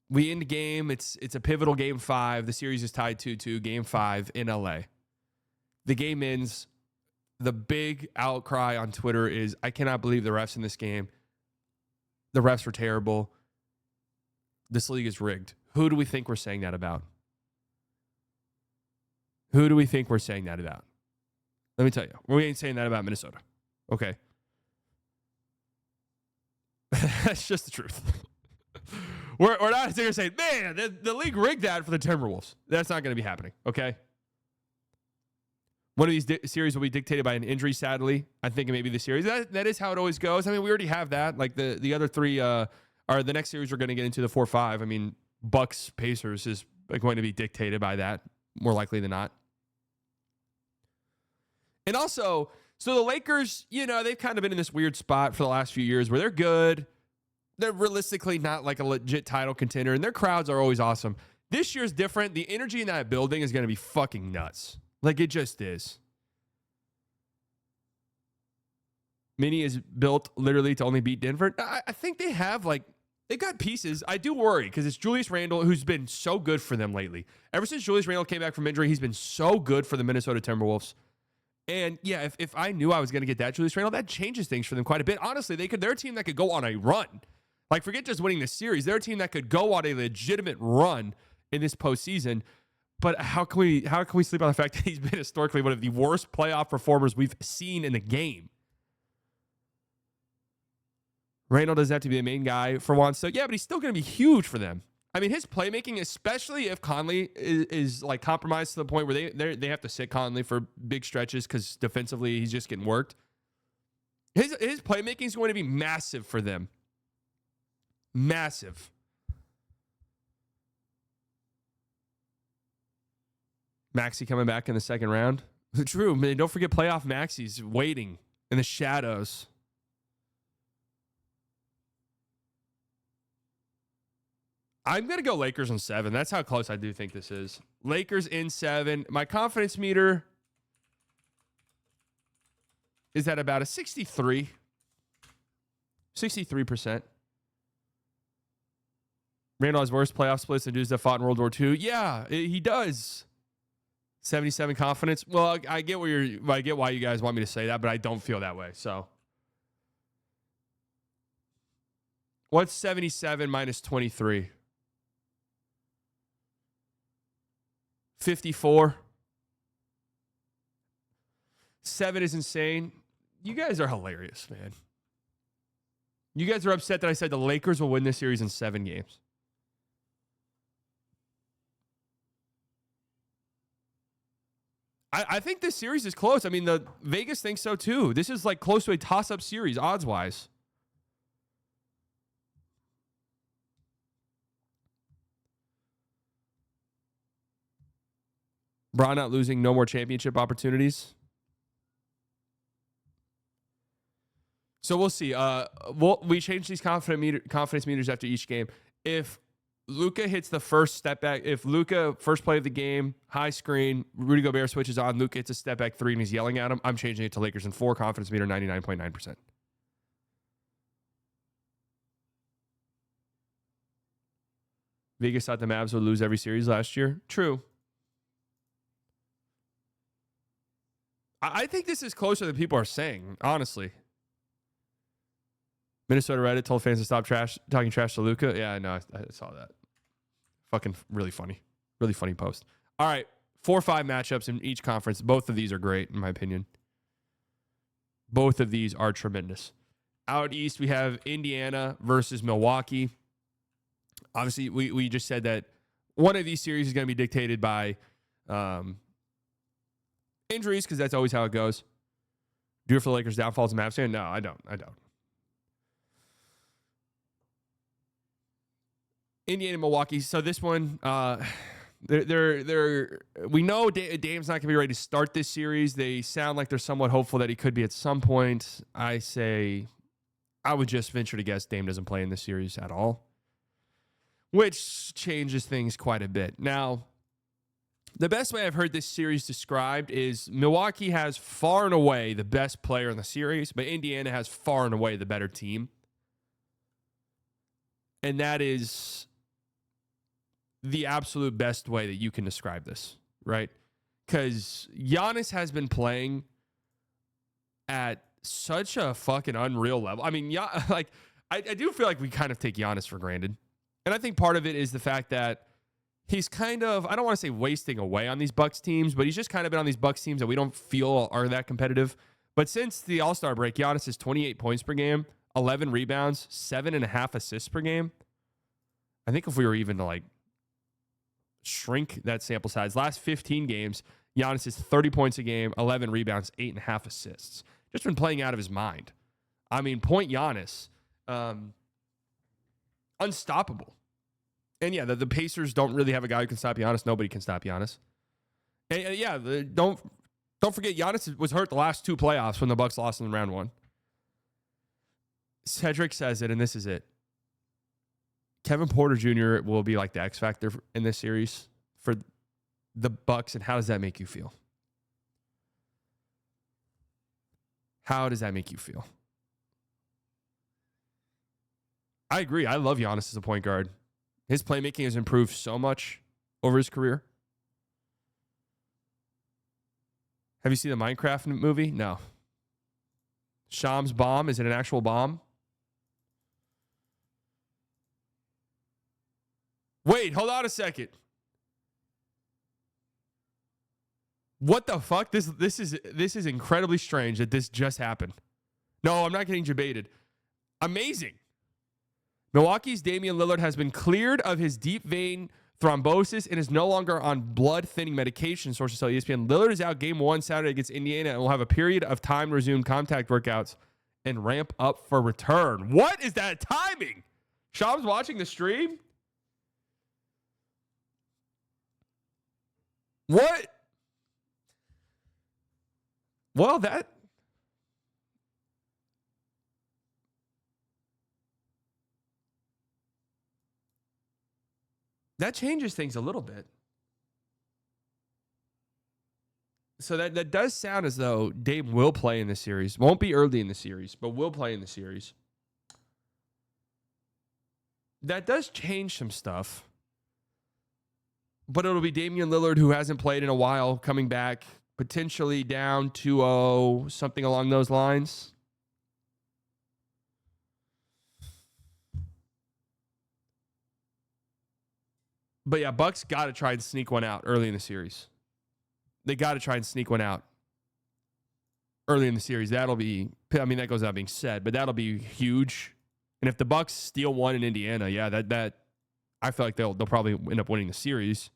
We end the game. It's a pivotal game 5. The series is tied 2-2, game 5 in LA. The game ends. The big outcry on Twitter is, I cannot believe the refs in this game. The refs were terrible. This league is rigged. Who do we think we're saying that about? Who do we think we're saying that about? Let me tell you. We ain't saying that about Minnesota. Okay. That's just the truth. We're not sitting here saying, man, the league rigged that for the Timberwolves. That's not going to be happening, okay? One of these series will be dictated by an injury, sadly. I think maybe the series. That is how it always goes. I mean, we already have that. Like, the other three are the next series we're going to get into, the 4-5. I mean, Bucks Pacers is going to be dictated by that, more likely than not. And also, so the Lakers, they've kind of been in this weird spot for the last few years where they're good. They're realistically not like a legit title contender, and their crowds are always awesome. This year's different. The energy in that building is going to be fucking nuts. Like, it just is. Mini is built literally to only beat Denver. I think they have, they got pieces. I do worry because it's Julius Randle, who's been so good for them lately. Ever since Julius Randle came back from injury, he's been so good for the Minnesota Timberwolves. And yeah, if I knew I was going to get that Julius Randle, that changes things for them quite a bit. Honestly, they're a team that could go on a run. Like, forget just winning the series. They're a team that could go on a legitimate run in this postseason. But how can we sleep on the fact that he's been historically one of the worst playoff performers we've seen in the game? Randle doesn't have to be the main guy for once. So yeah, but he's still going to be huge for them. I mean, his playmaking, especially if Conley is like compromised to the point where they have to sit Conley for big stretches because defensively he's just getting worked. His playmaking is going to be massive for them. Massive. Maxey coming back in the second round. True, man. Don't forget playoff Maxey's waiting in the shadows. I'm going to go Lakers in 7. That's how close I do think this is. Lakers in 7. My confidence meter is at about a 63. 63%. Randall has worse playoff splits than dudes that fought in World War II. Yeah, he does. 77 confidence. Well, I get why you guys want me to say that, but I don't feel that way. So, what's 77 minus 23? 54. 7 is insane. You guys are hilarious, man. You guys are upset that I said the Lakers will win this series in 7 games. I think this series is close. I mean, the Vegas thinks so too. This is like close to a toss-up series, odds-wise. Bron not losing, no more championship opportunities. So we'll see. We change these confidence meters after each game. If Luka hits the first step back, if Luka, first play of the game, high screen, Rudy Gobert switches on, Luka hits a step back 3 and he's yelling at him, I'm changing it to Lakers in 4, confidence meter 99.9%. Vegas thought the Mavs would lose every series last year. True. I think this is closer than people are saying, honestly. Minnesota Reddit told fans to stop talking trash to Luka. Yeah, I know. I saw that. Fucking really funny. Really funny post. All right. 4-5 matchups in each conference. Both of these are great, in my opinion. Both of these are tremendous. Out east, we have Indiana versus Milwaukee. Obviously, we just said that one of these series is going to be dictated by injuries, because that's always how it goes. Do it for the Lakers' downfalls and Mavs fan? No, I don't. Indiana, Milwaukee. So this one, we know Dame's not going to be ready to start this series. They sound like they're somewhat hopeful that he could be at some point. I would just venture to guess Dame doesn't play in this series at all, which changes things quite a bit. Now, the best way I've heard this series described is Milwaukee has far and away the best player in the series, but Indiana has far and away the better team. And that is the absolute best way that you can describe this, right? Because Giannis has been playing at such a fucking unreal level. I mean, yeah, like I do feel like we kind of take Giannis for granted. And I think part of it is the fact that he's kind of, I don't want to say wasting away on these Bucks teams, but he's just kind of been on these Bucks teams that we don't feel are that competitive. But since the All-Star break, Giannis is 28 points per game, 11 rebounds, 7.5 assists per game. I think if we were even to like shrink that sample size, last 15 games, Giannis is 30 points a game, 11 rebounds, 8.5 assists. Just been playing out of his mind. I mean, point Giannis. Unstoppable. And yeah, the Pacers don't really have a guy who can stop Giannis. Nobody can stop Giannis. And yeah, don't forget Giannis was hurt the last 2 playoffs when the Bucks lost in round 1. Cedric says it, and this is it. Kevin Porter Jr. will be like the X factor in this series for the Bucks. And how does that make you feel? How does that make you feel? I agree. I love Giannis as a point guard. His playmaking has improved so much over his career. Have you seen the Minecraft movie? No. Sham's bomb, is it an actual bomb? Wait, hold on a second. What the fuck? This is incredibly strange that this just happened. No, I'm not getting debated. Amazing. Milwaukee's Damian Lillard has been cleared of his deep vein thrombosis and is no longer on blood-thinning medication, sources tell ESPN. Lillard is out game 1 Saturday against Indiana and will have a period of time to resume contact workouts and ramp up for return. What is that timing? Sham's watching the stream? What? Well, that changes things a little bit. So that does sound as though Dame will play in the series. Won't be early in the series, but will play in the series. That does change some stuff. But it'll be Damian Lillard, who hasn't played in a while, coming back, potentially down 2-0, something along those lines. But yeah, Bucks got to try and sneak one out early in the series. They got to try and sneak one out early in the series. That'll be, I mean, that goes without being said, but that'll be huge. And if the Bucks steal one in Indiana, yeah, that I feel like they'll probably end up winning the series.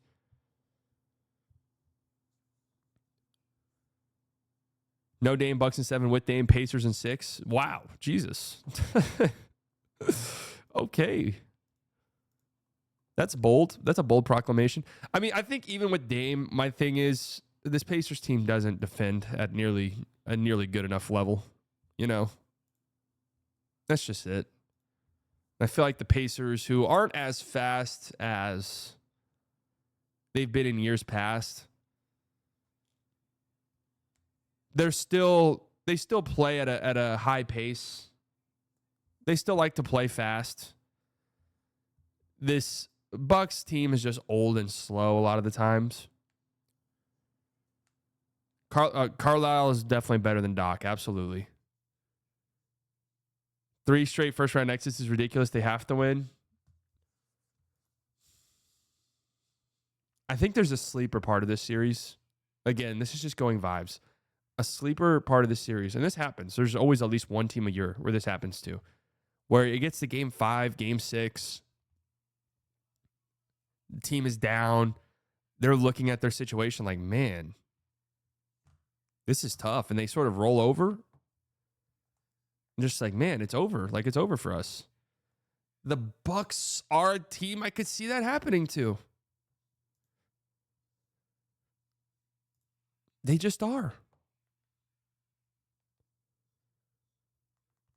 No Dame, Bucks in 7 with Dame, Pacers in 6. Wow, Jesus. Okay. That's bold. That's a bold proclamation. I mean, I think even with Dame, my thing is this Pacers team doesn't defend at nearly good enough level. You know, that's just it. I feel like the Pacers, who aren't as fast as they've been in years past, they still play at a high pace. They still like to play fast. This Bucks team is just old and slow a lot of the times. Carlisle is definitely better than Doc. Absolutely. 3 straight first round exits is ridiculous. They have to win. I think there's a sleeper part of this series. Again, this is just going vibes. A sleeper part of this series, and this happens. There's always at least one team a year where this happens to, where it gets to game 5, game 6. The team is down. They're looking at their situation like, man, this is tough. And they sort of roll over. And just like, man, it's over. Like, it's over for us. The Bucks are a team I could see that happening to. They just are.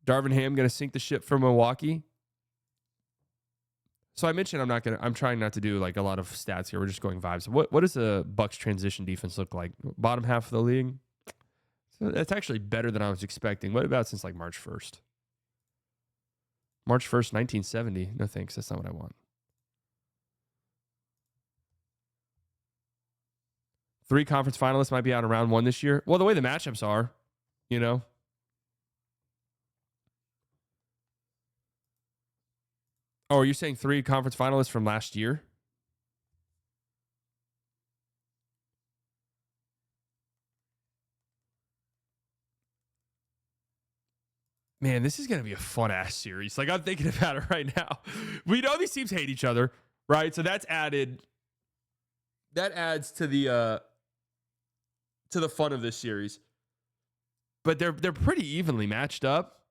Darvin Ham going to sink the ship for Milwaukee. So I mentioned I'm trying not to do like a lot of stats here. We're just going vibes. What does the Bucks transition defense look like? Bottom half of the league? So that's actually better than I was expecting. What about since like March 1st? March 1st, 1970. No thanks. That's not what I want. 3 conference finalists might be out in round 1 this year. Well, the way the matchups are, you know. Oh, are you saying 3 conference finalists from last year? Man, this is going to be a fun-ass series. Like, I'm thinking about it right now. We know these teams hate each other, right? So that's added. That adds to the fun of this series. But they're pretty evenly matched up.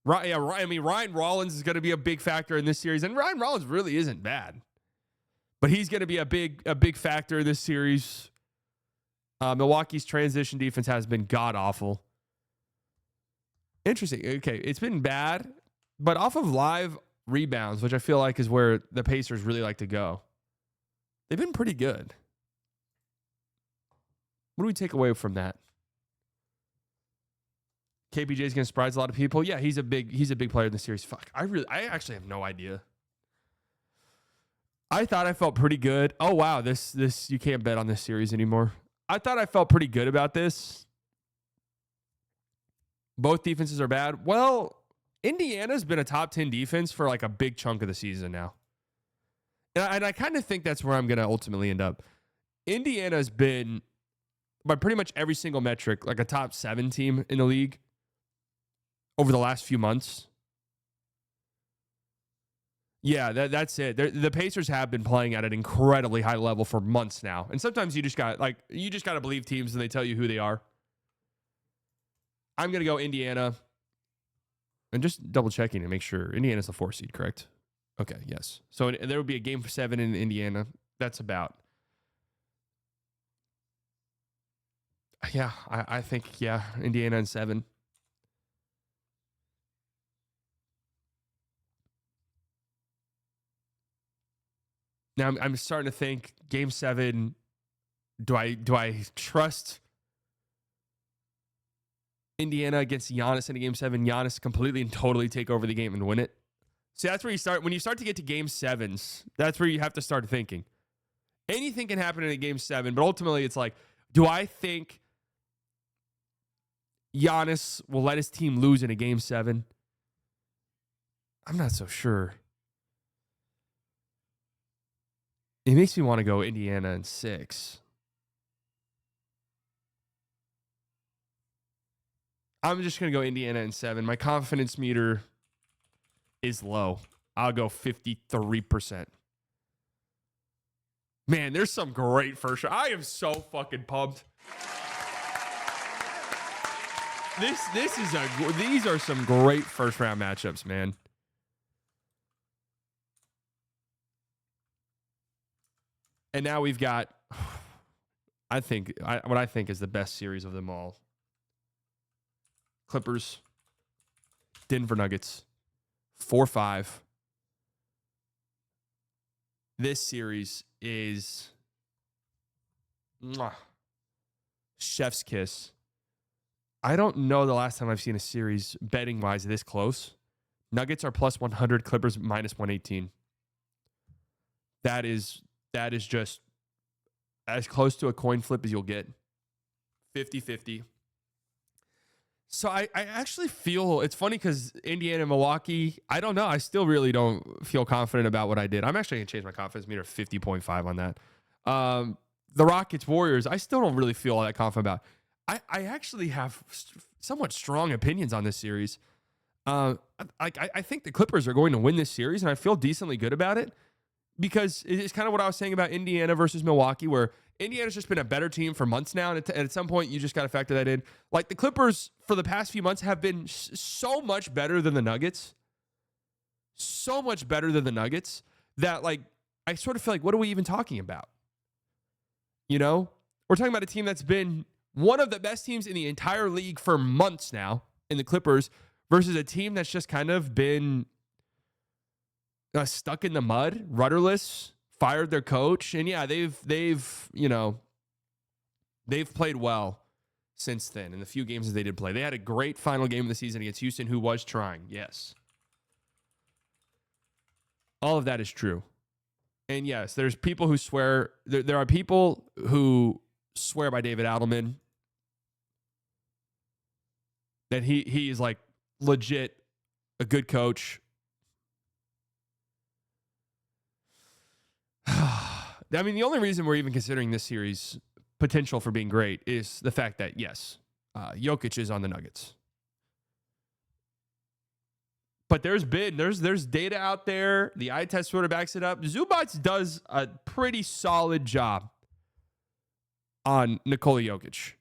Right? Yeah, I mean, Ryan Rollins is going to be a big factor in this series, and Ryan Rollins really isn't bad, but he's going to be a big factor in this series. Milwaukee's transition defense has been god awful. Interesting. Okay, it's been bad, but off of live rebounds, which I feel like is where the Pacers really like to go, they've been pretty good. What do we take away from that? KPJ is going to surprise a lot of people. Yeah, he's a big player in the series. Fuck, I actually have no idea. I thought I felt pretty good. Oh wow, this you can't bet on this series anymore. I thought I felt pretty good about this. Both defenses are bad. Well, Indiana's been a top 10 defense for like a big chunk of the season now. And I kind of think that's where I'm going to ultimately end up. Indiana's been, by pretty much every single metric, like a top 7 team in the league over the last few months. Yeah, that's it. The Pacers have been playing at an incredibly high level for months now. And sometimes you just got to believe teams and they tell you who they are. I'm going to go Indiana. And just double checking to make sure. Indiana's the 4 seed, correct? Okay, yes. So there will be a game 7 in Indiana. That's about. Yeah, I think, Indiana in 7. Now I'm starting to think game 7, do I trust Indiana against Giannis in a game 7? Giannis completely and totally take over the game and win it. See, that's where you start. When you start to get to game 7s, that's where you have to start thinking. Anything can happen in a game 7, but ultimately it's like, do I think Giannis will let his team lose in a game 7? I'm not so sure. It makes me want to go Indiana in 6. I'm just going to go Indiana in 7. My confidence meter is low. I'll go 53%. Man, there's some great first round. I am so fucking pumped. These are some great first round matchups, man. And now we've got, what I think is the best series of them all. Clippers, Denver Nuggets, 4-5. This series is chef's kiss. I don't know the last time I've seen a series betting-wise this close. Nuggets are plus 100, Clippers minus 118. That is just as close to a coin flip as you'll get. 50-50. So I actually feel, it's funny because Indiana and Milwaukee, I don't know. I still really don't feel confident about what I did. I'm actually going to change my confidence meter to 50.5 on that. The Rockets, Warriors, I still don't really feel all that confident about. I actually have somewhat strong opinions on this series. I think the Clippers are going to win this series, and I feel decently good about it because it's kind of what I was saying about Indiana versus Milwaukee, where Indiana's just been a better team for months now, and at some point, you just got to factor that in. Like, the Clippers, for the past few months, have been so much better than the Nuggets. So much better than the Nuggets that, like, I sort of feel like, what are we even talking about? You know? We're talking about a team that's been one of the best teams in the entire league for months now, in the Clippers, versus a team that's just kind of been stuck in the mud, rudderless, fired their coach, and yeah, they've played well since then in the few games that they did play. They had a great final game of the season against Houston, who was trying. Yes, all of that is true, and yes, there's people who swear. There are people who swear by David Adelman that he is like legit a good coach. I mean, the only reason we're even considering this series potential for being great is the fact that, yes, Jokic is on the Nuggets. But there's data out there. The eye test sort of backs it up. Zubac does a pretty solid job on Nikola Jokic.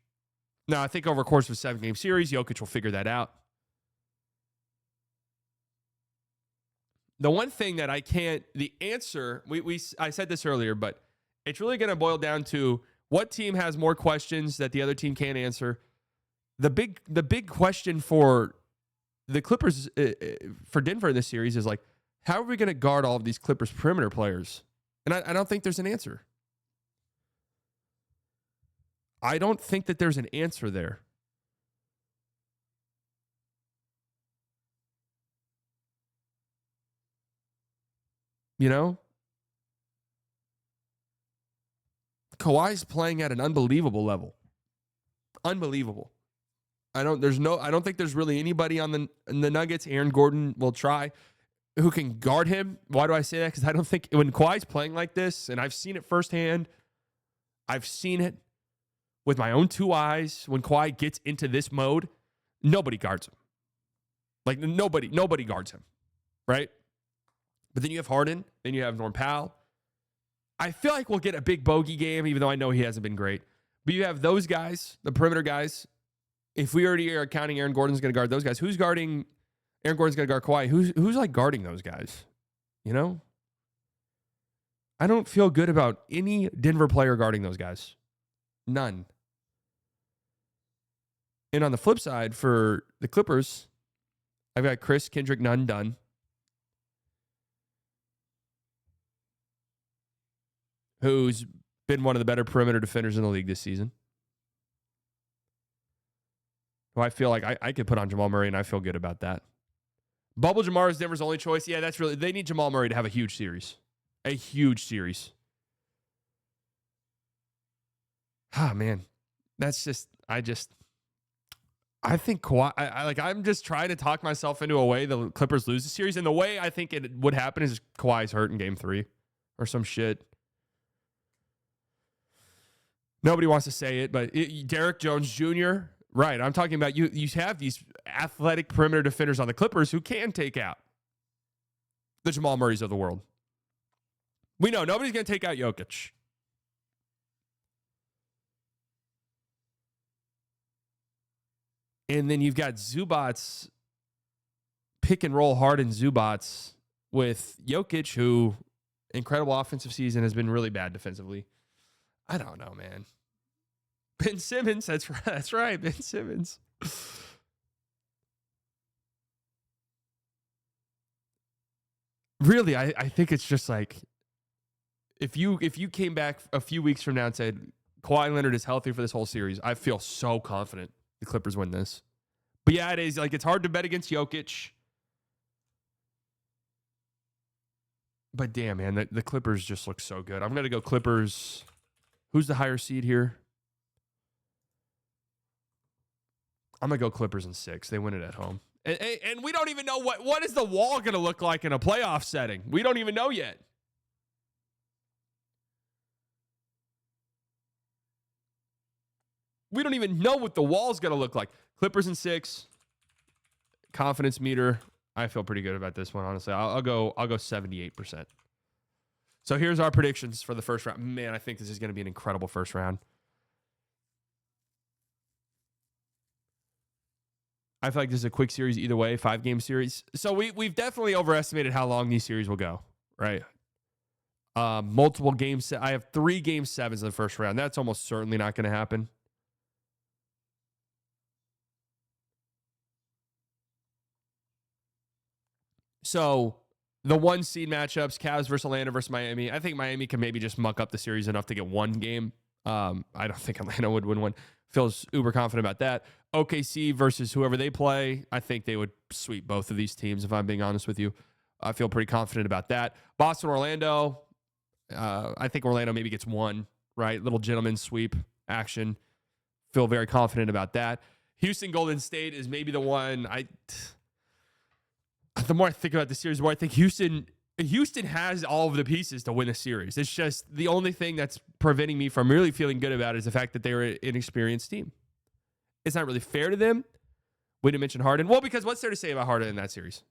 Now, I think over the course of a 7-game series, Jokic will figure that out. The one thing that the answer, I said this earlier, but it's really going to boil down to what team has more questions that the other team can't answer. The big question for the Clippers, for Denver in this series is like, how are we going to guard all of these Clippers perimeter players? And I don't think there's an answer. I don't think that there's an answer there. You know? Kawhi's playing at an unbelievable level. Unbelievable. I don't think there's really anybody on the Nuggets. Aaron Gordon will try, who can guard him. Why do I say that? Because I don't think when Kawhi's playing like this, and I've seen it firsthand, I've seen it with my own 2 eyes. When Kawhi gets into this mode, nobody guards him. Like nobody guards him, right? But then you have Harden, then you have Norm Powell. I feel like we'll get a big bogey game, even though I know he hasn't been great. But you have those guys, the perimeter guys. If we already are counting Aaron Gordon's going to guard those guys, who's guarding Aaron Gordon's going to guard Kawhi? Who's like guarding those guys? You know? I don't feel good about any Denver player guarding those guys. None. And on the flip side, for the Clippers, I've got Chris, Kendrick, Nunn done. Who's been one of the better perimeter defenders in the league this season. Who I feel like I could put on Jamal Murray, and I feel good about that. Bubble Jamar is Denver's only choice. Yeah, that's really, they need Jamal Murray to have a huge series. A huge series. Ah, man. That's just, I think Kawhi, I'm just trying to talk myself into a way the Clippers lose the series. And the way I think it would happen is Kawhi's hurt in game 3 or some shit. Nobody wants to say it, but Derek Jones Jr., right. I'm talking about you have these athletic perimeter defenders on the Clippers who can take out the Jamal Murrays of the world. We know nobody's going to take out Jokic. And then you've got Zubac's pick and roll Harden Zubac's with Jokic, who incredible offensive season, has been really bad defensively. I don't know, man. Ben Simmons, that's right, Ben Simmons. Really, I think it's just like if you came back a few weeks from now and said Kawhi Leonard is healthy for this whole series, I feel so confident the Clippers win this. But yeah, it is like it's hard to bet against Jokic. But damn, man, the Clippers just look so good. I'm gonna go Clippers. Who's the higher seed here? I'm going to go Clippers in 6. They win it at home. And we don't even know what is the wall going to look like in a playoff setting. We don't even know yet. We don't even know what the wall is going to look like. Clippers in 6. Confidence meter. I feel pretty good about this one, honestly. I'll go 78%. So here's our predictions for the first round. Man, I think this is going to be an incredible first round. I feel like this is a quick series either way, 5-game series. So we've definitely overestimated how long these series will go, right? Multiple games. I have 3 game 7s in the first round. That's almost certainly not going to happen. So the 1 seed matchups, Cavs versus Atlanta versus Miami. I think Miami can maybe just muck up the series enough to get 1 game. I don't think Atlanta would win one. Feels uber confident about that. OKC versus whoever they play. I think they would sweep both of these teams, if I'm being honest with you. I feel pretty confident about that. Boston, Orlando. I think Orlando maybe gets 1, right? Little gentleman sweep. action. Feel very confident about that. Houston Golden State is maybe the one the more I think about the series, the more I think Houston has all of the pieces to win a series. It's just the only thing that's preventing me from really feeling good about it is the fact that they were an inexperienced team. It's not really fair to them. We didn't mention Harden. Well, because what's there to say about Harden in that series?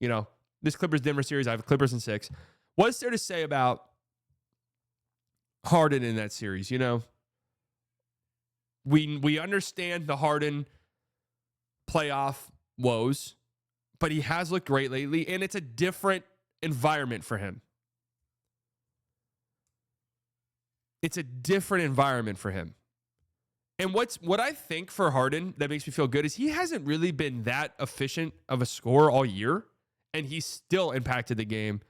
You know, this Clippers-Denver series, I have Clippers in 6. What's there to say about Harden in that series? You know, we understand the Harden playoff woes, but he has looked great lately, and it's a different environment for him. It's a different environment for him. And what I think for Harden that makes me feel good is he hasn't really been that efficient of a scorer all year, and he's still impacted the game.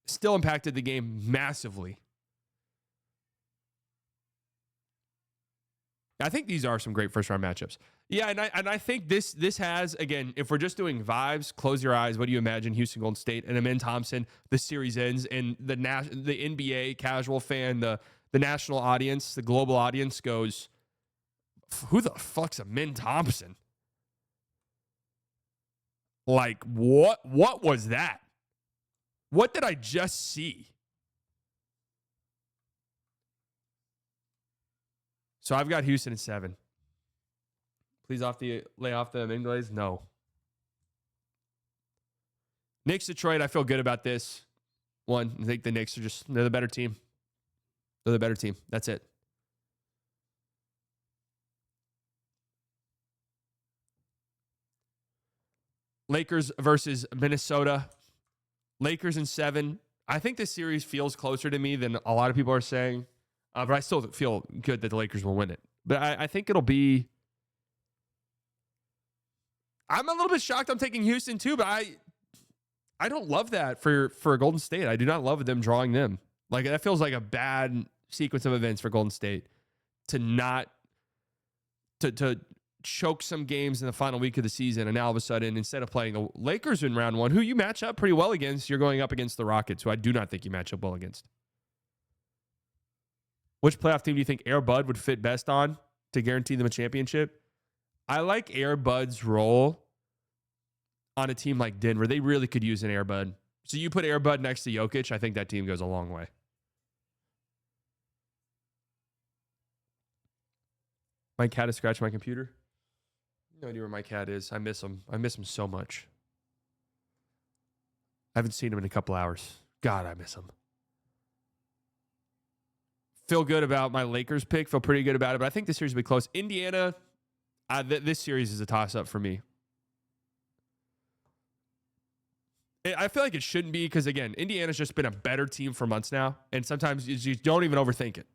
Still impacted the game massively. I think these are some great first-round matchups. Yeah, and I think this has, again, if we're just doing vibes, close your eyes. What do you imagine? Houston Golden State and Amen Thompson, the series ends, and the NBA casual fan, the national audience, the global audience goes, who the fuck's Amen Thompson? Like, what was that? What did I just see? So I've got Houston at 7. Please lay off the Inglays? No. Knicks, Detroit, I feel good about this one. I think the Knicks they're the better team. They're the better team. That's it. Lakers versus Minnesota. Lakers in 7. I think this series feels closer to me than a lot of people are saying. But I still feel good that the Lakers will win it. But I think it'll be... I'm a little bit shocked I'm taking Houston too, but I don't love that for Golden State. I do not love them drawing them. Like, that feels like a bad sequence of events for Golden State to choke some games in the final week of the season, and now all of a sudden, instead of playing the Lakers in round 1, who you match up pretty well against, you're going up against the Rockets, who I do not think you match up well against. Which playoff team do you think Air Bud would fit best on to guarantee them a championship? I like Air Bud's role on a team like Denver. They really could use an Air Bud. So you put Air Bud next to Jokic, I think that team goes a long way. My cat has scratched my computer. No idea where my cat is. I miss him. I miss him so much. I haven't seen him in a couple hours. God, I miss him. Feel good about my Lakers pick. Feel pretty good about it, but I think this series will be close. Indiana, this series is a toss-up for me. I feel like it shouldn't be because, again, Indiana's just been a better team for months now, and sometimes you don't even overthink it.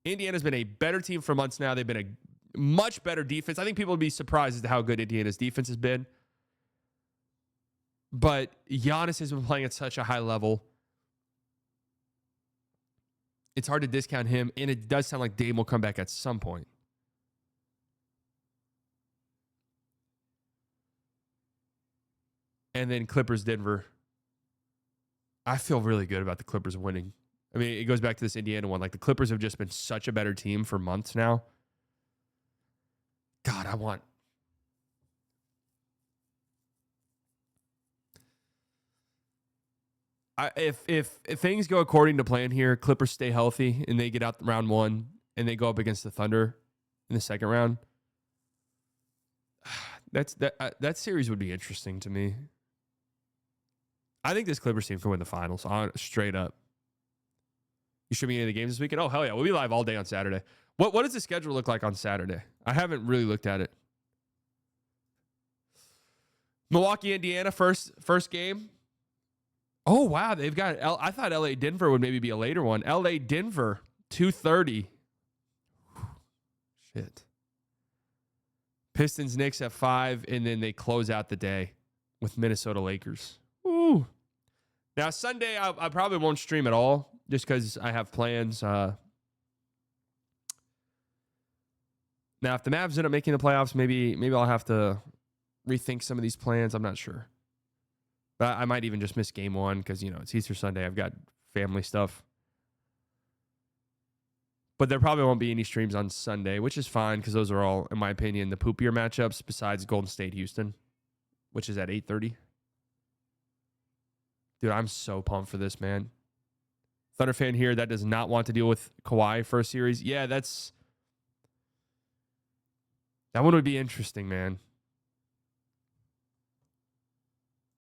Indiana's been a better team for months now. They've been a much better defense. I think people would be surprised as to how good Indiana's defense has been. But Giannis has been playing at such a high level. It's hard to discount him, and it does sound like Dame will come back at some point. And then Clippers, Denver. I feel really good about the Clippers winning. I mean, it goes back to this Indiana one. Like, the Clippers have just been such a better team for months now. God, if things go according to plan here, Clippers stay healthy and they get out round 1 and they go up against the Thunder in the second round. That series would be interesting to me. I think this Clippers team can win the finals, straight up. You should be in the games this weekend? Oh, hell yeah. We'll be live all day on Saturday. What does the schedule look like on Saturday? I haven't really looked at it. Milwaukee, Indiana, first game. Oh, wow. They've got... I thought LA Denver would maybe be a later one. LA Denver, 2:30. Shit. Pistons, Knicks at 5, and then they close out the day with Minnesota Lakers. Ooh. Now, Sunday, I probably won't stream at all just because I have plans. Now, if the Mavs end up making the playoffs, maybe I'll have to rethink some of these plans. I'm not sure. But I might even just miss game 1 because, it's Easter Sunday. I've got family stuff. But there probably won't be any streams on Sunday, which is fine because those are all, in my opinion, the poopier matchups besides Golden State Houston, which is at 8:30. Dude, I'm so pumped for this, man. Thunder fan here that does not want to deal with Kawhi first series. Yeah, that one would be interesting, man.